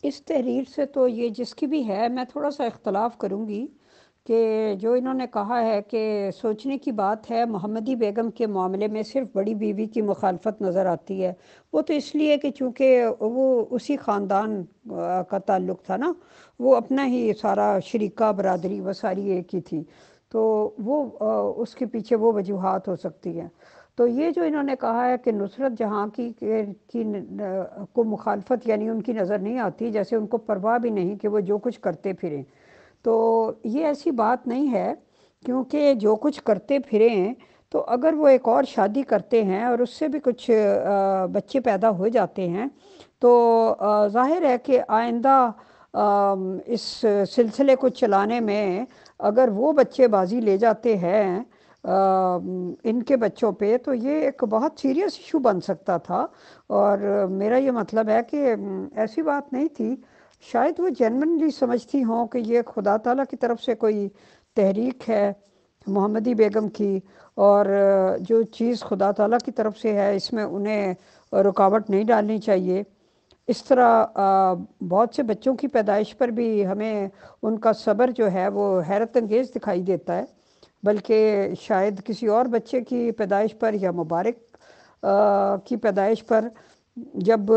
اس تحریر سے تو یہ جس کی بھی ہے، میں تھوڑا سا اختلاف کروں گی کہ جو انہوں نے کہا ہے کہ سوچنے کی بات ہے، محمدی بیگم کے معاملے میں صرف بڑی بیوی کی مخالفت نظر آتی ہے. وہ تو اس لیے کہ چونکہ وہ اسی خاندان کا تعلق تھا نا، وہ اپنا ہی سارا شریکہ برادری وہ ساری ایک ہی تھی، تو وہ اس کے پیچھے وہ وجوہات ہو سکتی ہیں. تو یہ جو انہوں نے کہا ہے کہ نصرت جہاں کی کو مخالفت یعنی ان کی نظر نہیں آتی، جیسے ان کو پرواہ بھی نہیں کہ وہ جو کچھ کرتے پھریں، تو یہ ایسی بات نہیں ہے، کیونکہ جو کچھ کرتے پھریں تو اگر وہ ایک اور شادی کرتے ہیں اور اس سے بھی کچھ بچے پیدا ہو جاتے ہیں تو ظاہر ہے کہ آئندہ اس سلسلے کو چلانے میں اگر وہ بچے بازی لے جاتے ہیں ان کے بچوں پہ، تو یہ ایک بہت سیریس ایشو بن سکتا تھا. اور میرا یہ مطلب ہے کہ ایسی بات نہیں تھی، شاید وہ جینونلی سمجھتی ہوں کہ یہ خدا تعالیٰ کی طرف سے کوئی تحریک ہے محمدی بیگم کی، اور جو چیز خدا تعالیٰ کی طرف سے ہے اس میں انہیں رکاوٹ نہیں ڈالنی چاہیے. اس طرح بہت سے بچوں کی پیدائش پر بھی ہمیں ان کا صبر جو ہے وہ حیرت انگیز دکھائی دیتا ہے، بلکہ شاید کسی اور بچے کی پیدائش پر یا مبارک کی پیدائش پر، جب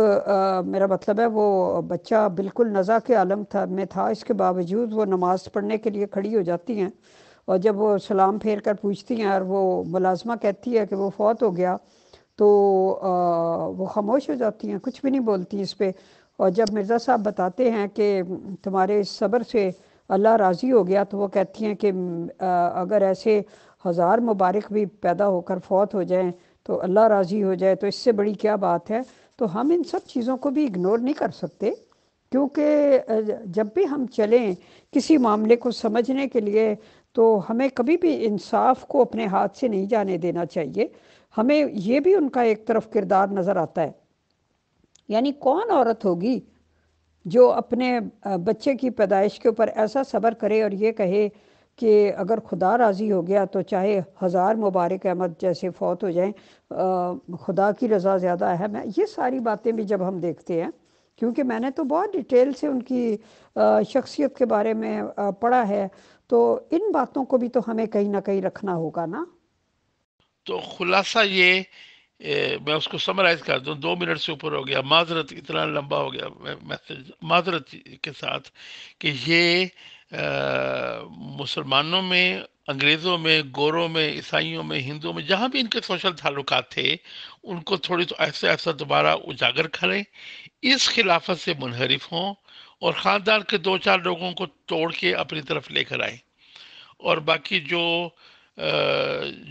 میرا مطلب ہے وہ بچہ بالکل نزع کے عالم میں تھا، اس کے باوجود وہ نماز پڑھنے کے لیے کھڑی ہو جاتی ہیں، اور جب وہ سلام پھیر کر پوچھتی ہیں اور وہ ملازمہ کہتی ہے کہ وہ فوت ہو گیا تو وہ خاموش ہو جاتی ہیں، کچھ بھی نہیں بولتی اس پہ. اور جب مرزا صاحب بتاتے ہیں کہ تمہارے اس صبر سے اللہ راضی ہو گیا، تو وہ کہتی ہیں کہ اگر ایسے 1000 مبارک بھی پیدا ہو کر فوت ہو جائیں تو اللہ راضی ہو جائے تو اس سے بڑی کیا بات ہے. تو ہم ان سب چیزوں کو بھی اگنور نہیں کر سکتے، کیونکہ جب بھی ہم چلیں کسی معاملے کو سمجھنے کے لیے تو ہمیں کبھی بھی انصاف کو اپنے ہاتھ سے نہیں جانے دینا چاہیے. ہمیں یہ بھی ان کا ایک طرف کردار نظر آتا ہے، یعنی کون عورت ہوگی جو اپنے بچے کی پیدائش کے اوپر ایسا صبر کرے اور یہ کہے کہ اگر خدا راضی ہو گیا تو چاہے 1000 مبارک احمد جیسے فوت ہو جائیں، خدا کی رضا زیادہ اہم ہے۔ یہ ساری باتیں بھی جب ہم دیکھتے ہیں، کیونکہ میں نے تو بہت ڈیٹیل سے ان کی شخصیت کے بارے میں پڑھا ہے، تو ان باتوں کو بھی تو ہمیں کہیں نہ کہیں رکھنا ہوگا نا۔ تو خلاصہ یہ میں اس کو سمرائز کر دوں، 2 منٹ سے اوپر ہو گیا، معذرت اتنا لمبا ہو گیا میسج، معذرت کے ساتھ، کہ یہ مسلمانوں میں، انگریزوں میں، گوروں میں، عیسائیوں میں، ہندوؤں میں، جہاں بھی ان کے سوشل تعلقات تھے، ان کو تھوڑی تو ایسا ایسا دوبارہ اجاگر کریں، اس خلافت سے منحرف ہوں، اور خاندان کے 2 4 لوگوں کو توڑ کے اپنی طرف لے کر آئیں، اور باقی جو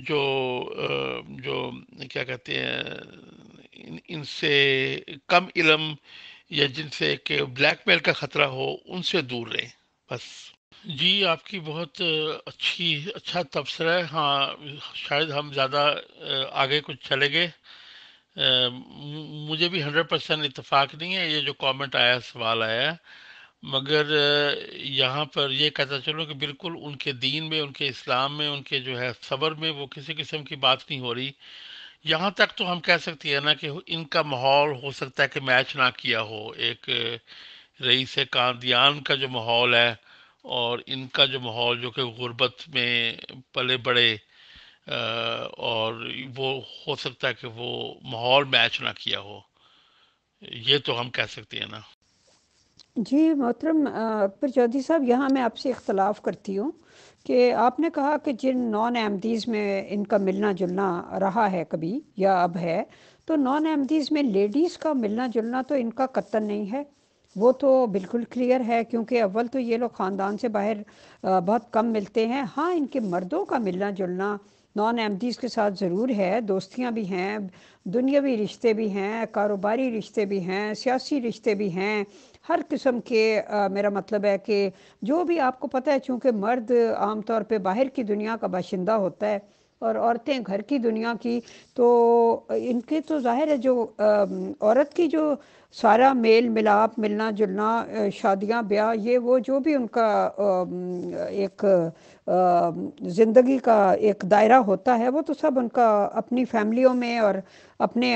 جو جو کیا کہتے ہیں، ان سے کم علم یا جن سے کہ بلیک میل کا خطرہ ہو، ان سے دور رہیں بس۔ جی آپ کی بہت اچھا تبصرہ ہے۔ ہاں شاید ہم زیادہ آگے کچھ چلے گئے، مجھے بھی 100% اتفاق نہیں ہے یہ جو کامنٹ آیا، سوال آیا ہے، مگر یہاں پر یہ کہتا چلوں کہ بالکل ان کے دین میں، ان کے اسلام میں، ان کے جو ہے صبر میں وہ کسی قسم کی بات نہیں ہو رہی۔ یہاں تک تو ہم کہہ سکتے ہیں نا کہ ان کا ماحول ہو سکتا ہے کہ میچ نہ کیا ہو، ایک رئیس قادیان کا جو ماحول ہے اور ان کا جو ماحول جو کہ غربت میں پلے بڑے، اور وہ ہو سکتا ہے کہ وہ ماحول میچ نہ کیا ہو، یہ تو ہم کہہ سکتے ہیں نا۔ جی محترم اکبر چودھری صاحب، یہاں میں آپ سے اختلاف کرتی ہوں کہ آپ نے کہا کہ جن نان احمدیز میں ان کا ملنا جلنا رہا ہے کبھی یا اب ہے، تو نان احمدیز میں لیڈیز کا ملنا جلنا تو ان کا قطعاً نہیں ہے، وہ تو بالکل کلیئر ہے، کیونکہ اول تو یہ لوگ خاندان سے باہر بہت کم ملتے ہیں۔ ہاں ان کے مردوں کا ملنا جلنا نان احمدیز کے ساتھ ضرور ہے، دوستیاں بھی ہیں، دنیاوی رشتے بھی ہیں، کاروباری رشتے بھی ہیں، سیاسی رشتے بھی ہیں، ہر قسم کے میرا مطلب ہے کہ جو بھی آپ کو پتہ ہے، چونکہ مرد عام طور پہ باہر کی دنیا کا باشندہ ہوتا ہے اور عورتیں گھر کی دنیا کی، تو ان کے تو ظاہر ہے جو عورت کی جو سارا میل ملاپ، ملنا جلنا، شادیاں بیاہ، یہ وہ جو بھی ان کا ایک زندگی کا ایک دائرہ ہوتا ہے، وہ تو سب ان کا اپنی فیملیوں میں اور اپنے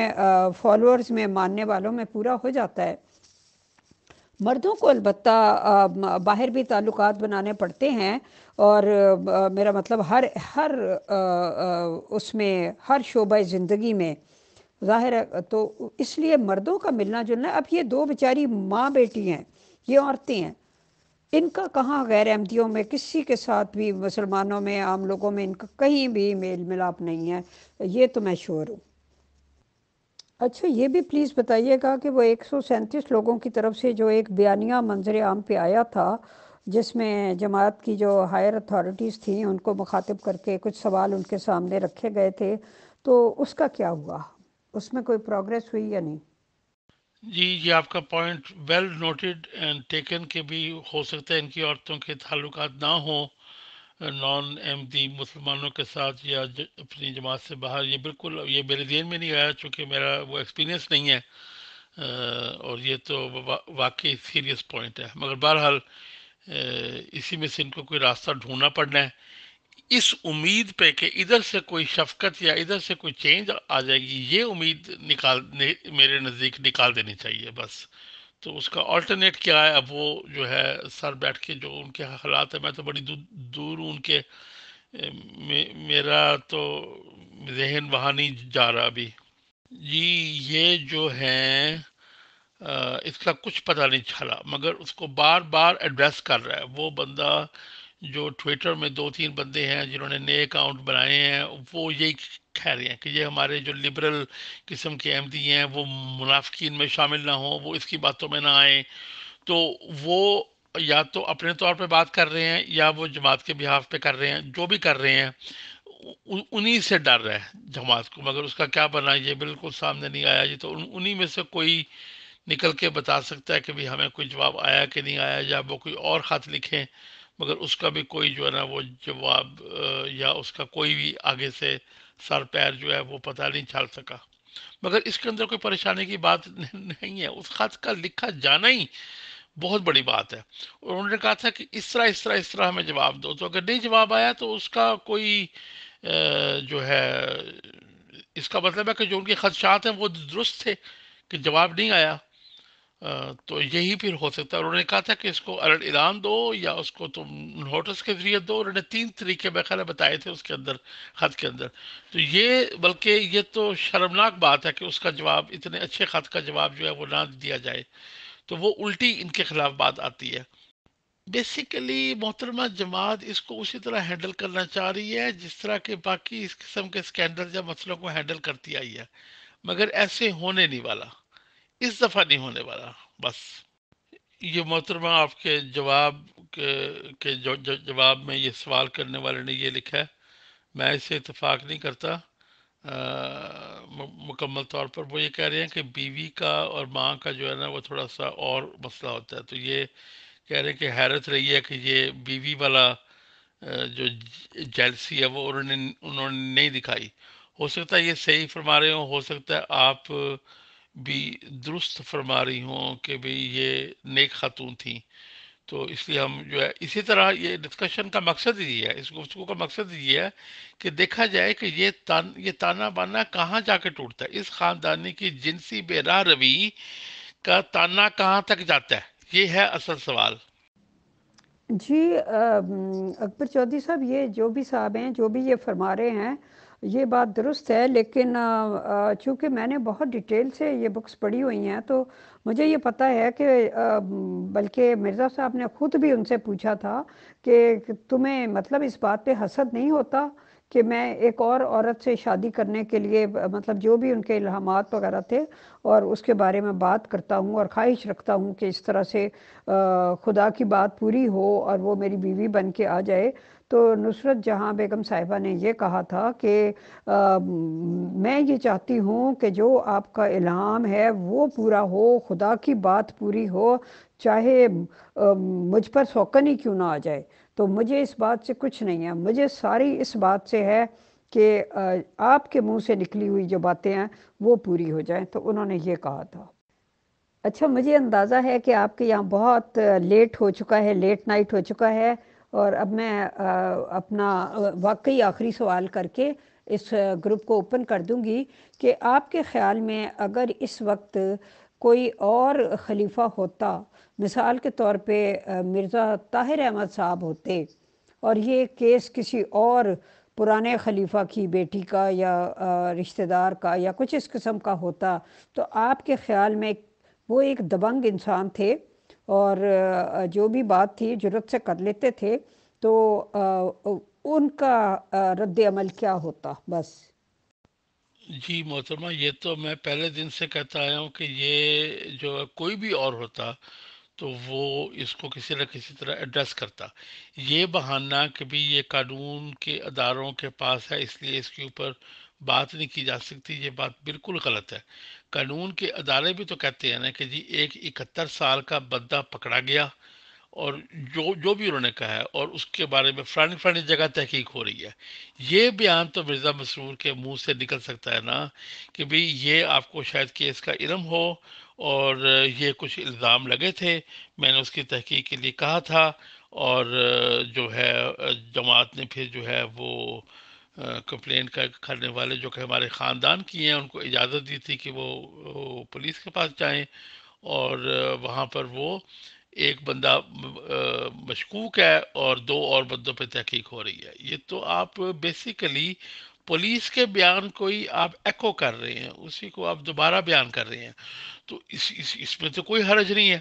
فالوورز میں، ماننے والوں میں پورا ہو جاتا ہے۔ مردوں کو البتہ باہر بھی تعلقات بنانے پڑتے ہیں، اور میرا مطلب ہر اس میں، ہر شعبہ زندگی میں ظاہر ہے، تو اس لیے مردوں کا ملنا جلنا، اب یہ 2 بیچاری ماں بیٹی ہیں، یہ عورتیں ہیں، ان کا کہاں غیر احمدیوں میں کسی کے ساتھ بھی، مسلمانوں میں، عام لوگوں میں، ان کا کہیں بھی میل ملاپ نہیں ہے، یہ تو میں شور ہوں۔ اچھا یہ بھی پلیز بتائیے گا کہ وہ 137 لوگوں کی طرف سے جو ایک بیانیہ منظر عام پہ آیا تھا، جس میں جماعت کی جو ہائر اتھارٹیز تھیں ان کو مخاطب کر کے کچھ سوال ان کے سامنے رکھے گئے تھے، تو اس کا کیا ہوا؟ اس میں کوئی پروگریس ہوئی یا نہیں؟ جی یہ آپ کا point well noted and taken, کہ بھی ہو سکتا ہے ان کی عورتوں کے تعلقات نہ ہوں نان احمدی مسلمانوں کے ساتھ یا اپنی جماعت سے باہر، یہ بالکل یہ میرے ذہن میں نہیں آیا، چونکہ میرا وہ ایکسپیرینس نہیں ہے، اور یہ تو واقعی سیریس پوائنٹ ہے، مگر بہرحال اسی میں سے ان کو کوئی راستہ ڈھونڈنا پڑنا ہے، اس امید پہ کہ ادھر سے کوئی شفقت یا ادھر سے کوئی چینج آ جائے گی، یہ امید میرے نزدیک نکال دینی چاہیے بس۔ تو اس کا آلٹرنیٹ کیا ہے، اب وہ جو ہے سر بیٹھ کے جو ان کے حالات ہیں، میں تو بڑی دور ہوں ان کے، میرا تو ذہن وہاں نہیں جا رہا ابھی۔ جی یہ جو ہیں اس کا کچھ پتہ نہیں چلا، مگر اس کو بار بار ایڈریس کر رہا ہے وہ بندہ، جو ٹویٹر میں 2 3 بندے ہیں جنہوں نے نئے اکاؤنٹ بنائے ہیں، وہ یہی کہہ رہے ہیں کہ یہ ہمارے جو لبرل قسم کے احمدی ہیں وہ منافقین میں شامل نہ ہوں، وہ اس کی باتوں میں نہ آئیں، تو وہ یا تو اپنے طور پہ بات کر رہے ہیں یا وہ جماعت کے بہاف پہ کر رہے ہیں، جو بھی کر رہے ہیں انہی سے ڈر رہا ہے جماعت کو، مگر اس کا کیا بنا یہ بالکل سامنے نہیں آیا جی، تو انہی میں سے کوئی نکل کے بتا سکتا ہے کہ بھی ہمیں کوئی جواب آیا کہ نہیں آیا، یا وہ کوئی اور خط لکھیں، مگر اس کا بھی کوئی جو ہے نا وہ جواب یا اس کا کوئی بھی آگے سے سر پیر جو ہے وہ پتہ نہیں چل سکا، مگر اس کے اندر کوئی پریشانی کی بات نہیں ہے، اس خط کا لکھا جانا ہی بہت بڑی بات ہے. اور انہوں نے کہا تھا کہ اس طرح ہمیں جواب دو. تو اگر نہیں جواب آیا تو اس کا کوئی جو ہے اس کا مطلب ہے کہ جو ان کے خدشات ہیں وہ درست تھے کہ جواب نہیں آیا. تو یہی پھر ہو سکتا ہے. انہوں نے کہا تھا کہ اس کو الرٹ اعلان دو یا اس کو تم نوٹس کے ذریعے دو. انہوں نے 3 طریقے میں خیال ہے بتائے تھے اس کے اندر، خط کے اندر. تو یہ بلکہ یہ تو شرمناک بات ہے کہ اس کا جواب، اتنے اچھے خط کا جواب جو ہے وہ نہ دیا جائے. تو وہ الٹی ان کے خلاف بات آتی ہے. بیسیکلی محترمہ جماعت اس کو اسی طرح ہینڈل کرنا چاہ رہی ہے جس طرح کے باقی اس قسم کے اسکینڈل یا مسئلوں کو ہینڈل کرتی آئی ہے، مگر ایسے ہونے نہیں والا، اس دفعہ نہیں ہونے والا. بس یہ محترمہ آپ کے جواب جواب میں یہ سوال کرنے والے نے یہ لکھا ہے. میں اس سے اتفاق نہیں کرتا مکمل طور پر. وہ یہ کہہ رہے ہیں کہ بیوی کا اور ماں کا جو ہے نا وہ تھوڑا سا اور مسئلہ ہوتا ہے. تو یہ کہہ رہے ہیں کہ حیرت رہی ہے کہ یہ بیوی والا جو جیلسی ہے وہ انہوں نے نہیں دکھائی. ہو سکتا ہے یہ صحیح فرما رہے ہوں، ہو سکتا ہے آپ بھی درست فرما رہی ہوں کہ بھی یہ نیک خاتون تھیں. تو اس لیے ہم جو ہے اسی طرح یہ ڈسکشن کا مقصد ہی ہے، اس گفتگو کا مقصد یہ ہے کہ دیکھا جائے کہ یہ تانا بانا کہاں جا کے ٹوٹتا ہے. اس خاندانی کی جنسی بے راہ روی کا تانا کہاں تک جاتا ہے، یہ ہے اصل سوال. جی اکبر چودھری صاحب، یہ جو بھی صاحب ہیں جو بھی یہ فرما رہے ہیں یہ بات درست ہے، لیکن چونکہ میں نے بہت ڈیٹیل سے یہ بکس پڑھی ہوئی ہیں تو مجھے یہ پتہ ہے کہ بلکہ مرزا صاحب نے خود بھی ان سے پوچھا تھا کہ تمہیں مطلب اس بات پہ حسد نہیں ہوتا کہ میں ایک اور عورت سے شادی کرنے کے لیے مطلب جو بھی ان کے الہامات وغیرہ تھے اور اس کے بارے میں بات کرتا ہوں اور خواہش رکھتا ہوں کہ اس طرح سے خدا کی بات پوری ہو اور وہ میری بیوی بن کے آ جائے. تو نصرت جہاں بیگم صاحبہ نے یہ کہا تھا کہ میں یہ چاہتی ہوں کہ جو آپ کا الہام ہے وہ پورا ہو، خدا کی بات پوری ہو، چاہے مجھ پر سوکن ہی کیوں نہ آ جائے. تو مجھے اس بات سے کچھ نہیں ہے، مجھے ساری اس بات سے ہے کہ آپ کے منہ سے نکلی ہوئی جو باتیں ہیں وہ پوری ہو جائیں. تو انہوں نے یہ کہا تھا. اچھا، مجھے اندازہ ہے کہ آپ کے یہاں بہت لیٹ ہو چکا ہے، لیٹ نائٹ ہو چکا ہے، اور اب میں اپنا واقعی آخری سوال کر کے اس گروپ کو اوپن کر دوں گی کہ آپ کے خیال میں اگر اس وقت کوئی اور خلیفہ ہوتا، مثال کے طور پہ مرزا طاہر احمد صاحب ہوتے اور یہ کیس کسی اور پرانے خلیفہ کی بیٹی کا یا رشتہ دار کا یا کچھ اس قسم کا ہوتا، تو آپ کے خیال میں وہ ایک دبنگ انسان تھے اور جو بھی بات تھی جرت سے کر لیتے تھے، تو ان کا رد عمل کیا ہوتا؟ بس. جی محترمہ، یہ تو میں پہلے دن سے کہتا آیا ہوں کہ یہ جو ہے کوئی بھی اور ہوتا تو وہ اس کو کسی نہ کسی طرح ایڈریس کرتا. یہ بہانہ کہ بھی یہ قانون کے اداروں کے پاس ہے اس لیے اس کے اوپر بات نہیں کی جا سکتی، یہ بات بالکل غلط ہے. قانون کے ادارے بھی تو کہتے ہیں نا کہ جی ایک 71 سال کا بندہ پکڑا گیا اور جو بھی انہوں نے کہا ہے اور اس کے بارے میں فلانی فلانی جگہ تحقیق ہو رہی ہے. یہ بیان تو مرزا مسرور کے منہ سے نکل سکتا ہے نا کہ بھئی یہ آپ کو شاید کیس کا علم ہو اور یہ کچھ الزام لگے تھے، میں نے اس کی تحقیق کے لیے کہا تھا اور جو ہے جماعت نے پھر جو ہے وہ کمپلین کرنے والے جو کہ ہمارے خاندان کی ہیں ان کو اجازت دی تھی کہ وہ پولیس کے پاس جائیں اور وہاں پر وہ ایک بندہ مشکوک ہے اور 2 اور بندوں پہ تحقیق ہو رہی ہے. یہ تو آپ بیسیکلی پولیس کے بیان کو ہی آپ ایکو کر رہے ہیں، اسی کو آپ دوبارہ بیان کر رہے ہیں. تو اس میں تو کوئی حرج نہیں ہے،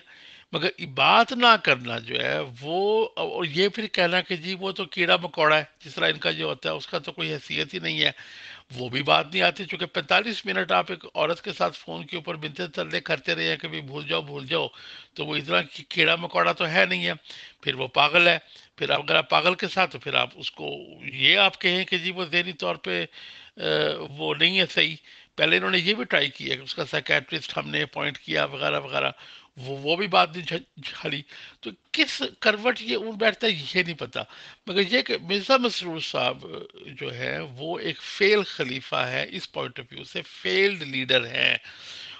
مگر بات نہ کرنا جو ہے وہ، اور یہ پھر کہنا کہ جی وہ تو کیڑا مکوڑا ہے جس طرح ان کا جو ہوتا ہے اس کا تو کوئی حیثیت ہی نہیں ہے، وہ بھی بات نہیں آتی. چونکہ 45 منٹ آپ ایک عورت کے ساتھ فون کے اوپر بنتے تلے کرتے رہے ہیں کہ بھی بھول جاؤ بھول جاؤ، تو وہ اتنا کیڑا مکوڑا تو ہے نہیں ہے. پھر وہ پاگل ہے. پھر اگر آپ پاگل کے ساتھ تو پھر آپ اس کو یہ آپ کہیں کہ جی وہ ذہنی طور پہ وہ نہیں ہے صحیح. پہلے انہوں نے یہ بھی ٹرائی کیا کہ اس کا سائیکیٹرسٹ ہم نے اپوائنٹ کیا وغیرہ وغیرہ، وہ بھی بات نہیں جھاڑی. تو کس کروٹ یہ اون بیٹھتا ہے یہ نہیں پتا، مگر یہ کہ مرزا مسرور صاحب جو ہے وہ ایک فیل خلیفہ ہے، اس پوائنٹ آف ویو سے فیلڈ لیڈر ہیں.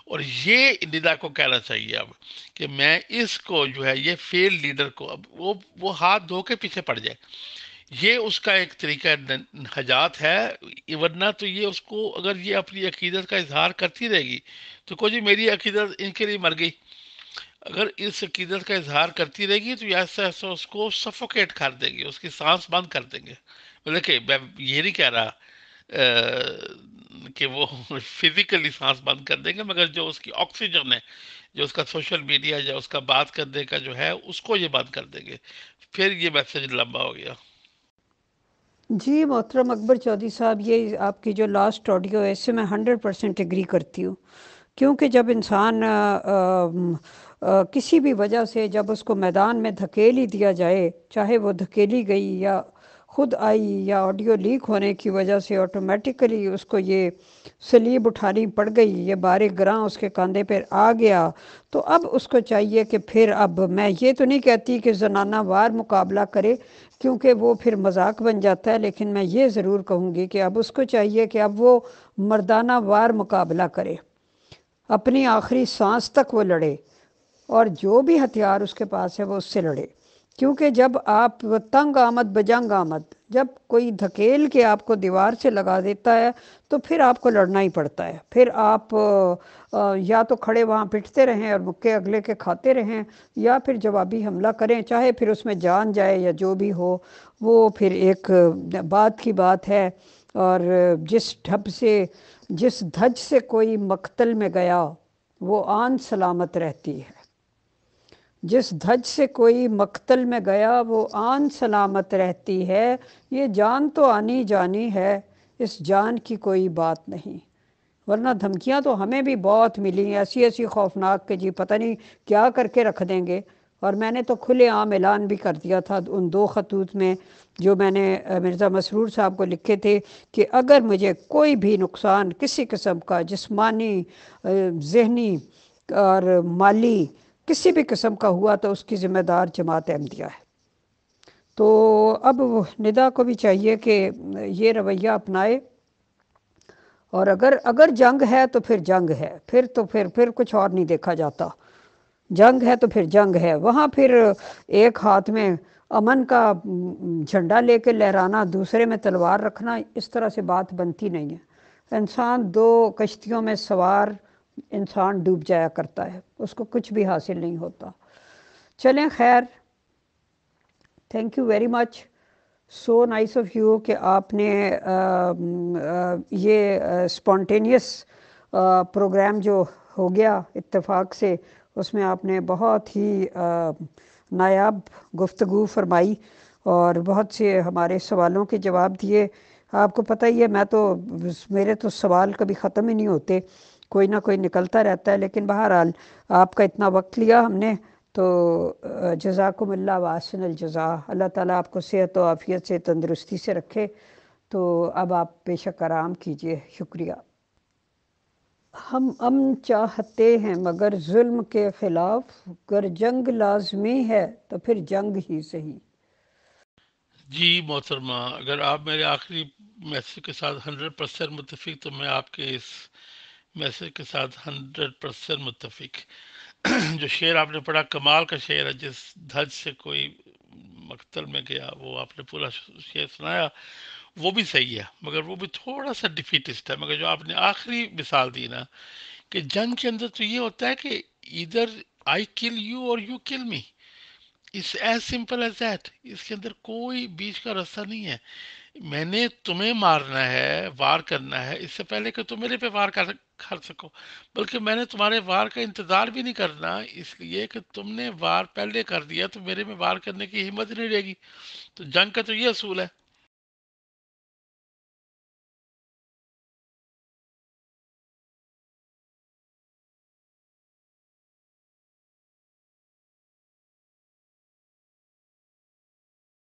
اور یہ ندا کو کہنا چاہیے اب کہ میں اس کو جو ہے یہ فیل لیڈر کو اب وہ ہاتھ دھو کے پیچھے پڑ جائے. یہ اس کا ایک طریقہ نجات ہے. ورنہ تو یہ اس کو اگر یہ اپنی عقیدت کا اظہار کرتی رہے گی تو کو جی میری عقیدت ان کے لیے مر گئی. اگر اس عقیدت کا اظہار کرتی رہے گی تو یہ ایسا ایسا اس کو سفوکیٹ کر دیں گے, اس کی سانس بند کر دیں گے. دیکھیں میں یہ نہیں کہہ رہا کہ وہ فزیکلی سانس بند کر دیں گے, مگر جو اس کی آکسیجن ہے, جو اس کا سوشل میڈیا یا اس کا بات کرنے کا جو ہے اس کو یہ بند کر دیں گے. پھر یہ میسج لمبا ہو گیا. جی محترم اکبر چودھری صاحب, یہ آپ کی جو لاسٹ آڈیو ہے اس سے میں 100% ایگری کرتی ہوں. کیونکہ جب انسان کسی بھی وجہ سے جب اس کو میدان میں دھکیل ہی دیا جائے, چاہے وہ دھکیلی گئی یا خود آئی یا آڈیو لیک ہونے کی وجہ سے آٹومیٹیکلی اس کو یہ سلیب اٹھانی پڑ گئی, یہ بار گراں اس کے کاندھے پر آ گیا, تو اب اس کو چاہیے کہ پھر اب میں یہ تو نہیں کہتی کہ زنانہ وار مقابلہ کرے کیونکہ وہ پھر مذاق بن جاتا ہے, لیکن میں یہ ضرور کہوں گی کہ اب اس کو چاہیے کہ اب وہ مردانہ وار مقابلہ کرے, اپنی آخری سانس تک وہ لڑے, اور جو بھی ہتھیار اس کے پاس ہے وہ اس سے لڑے. کیونکہ جب آپ تنگ آمد بجنگ آمد, جب کوئی دھکیل کے آپ کو دیوار سے لگا دیتا ہے تو پھر آپ کو لڑنا ہی پڑتا ہے. پھر آپ یا تو کھڑے وہاں پٹتے رہیں اور مکے اگلے کے کھاتے رہیں, یا پھر جوابی حملہ کریں, چاہے پھر اس میں جان جائے یا جو بھی ہو, وہ پھر ایک بات کی بات ہے. اور جس ڈھب سے جس دھج سے کوئی مقتل میں گیا وہ آن سلامت رہتی ہے. جس دھج سے کوئی مقتل میں گیا وہ آن سلامت رہتی ہے. یہ جان تو آنی جانی ہے, اس جان کی کوئی بات نہیں. ورنہ دھمکیاں تو ہمیں بھی بہت ملی ہیں, ایسی ایسی خوفناک کہ جی پتہ نہیں کیا کر کے رکھ دیں گے. اور میں نے تو کھلے عام اعلان بھی کر دیا تھا ان 2 خطوط میں جو میں نے مرزا مسرور صاحب کو لکھے تھے کہ اگر مجھے کوئی بھی نقصان کسی قسم کا جسمانی, ذہنی اور مالی کسی بھی قسم کا ہوا تو اس کی ذمہ دار جماعت احمدیہ ہے. تو اب ندا کو بھی چاہیے کہ یہ رویہ اپنائے, اور اگر جنگ ہے تو پھر جنگ ہے, پھر کچھ اور نہیں دیکھا جاتا. جنگ ہے تو پھر جنگ ہے, وہاں پھر ایک ہاتھ میں امن کا جھنڈا لے کے لہرانا, دوسرے میں تلوار رکھنا, اس طرح سے بات بنتی نہیں ہے. انسان 2 کشتیوں میں سوار انسان ڈوب جایا کرتا ہے, اس کو کچھ بھی حاصل نہیں ہوتا. چلیں خیر, thank you very much, so nice of you کہ آپ نے یہ اسپونٹینیس پروگرام جو ہو گیا اتفاق سے, اس میں آپ نے بہت ہی نایاب گفتگو فرمائی اور بہت سے ہمارے سوالوں کے جواب دیے. آپ کو پتہ ہی ہے میرے تو سوال کبھی ختم ہی نہیں ہوتے, کوئی نہ کوئی نکلتا رہتا ہے. لیکن بہرحال آپ کا اتنا وقت لیا ہم نے تو جزاکم اللہ واسن الجزا. اللہ تعالیٰ آپ کو صحت و عافیت سے تندرستی سے رکھے. تو اب آپ بے شک آرام کیجئے. شکریہ. ہم امن چاہتے ہیں مگر ظلم کے خلاف, گر جنگ لازمی ہے تو پھر جنگ ہی صحیح. جی محترمہ, اگر آپ میرے آخری میسج کے ساتھ 100% متفق تو میں آپ کے اس میسج کے ساتھ 100% متفق. جو شعر آپ نے پڑھا کمال کا شعر ہے, جس دھج سے کوئی مقتل میں گیا, وہ آپ نے پورا شعر سنایا, وہ بھی صحیح ہے مگر وہ بھی تھوڑا سا ڈیفیٹسٹ ہے. مگر جو آپ نے آخری مثال دی نا کہ جنگ کے اندر تو یہ ہوتا ہے کہ ادھر آئی کل یو اور you call me, it's as simple as that. اس کے اندر کوئی بیچ کا راستہ نہیں ہے. میں نے تمہیں مارنا ہے, وار کرنا ہے, اس سے پہلے کہ تم میرے پہ وار کر سکو, بلکہ میں نے تمہارے وار کا انتظار بھی نہیں کرنا, اس لیے کہ تم نے وار پہلے کر دیا تو میرے میں وار کرنے کی ہمت نہیں رہے گی. تو جنگ کا تو یہ اصول ہے.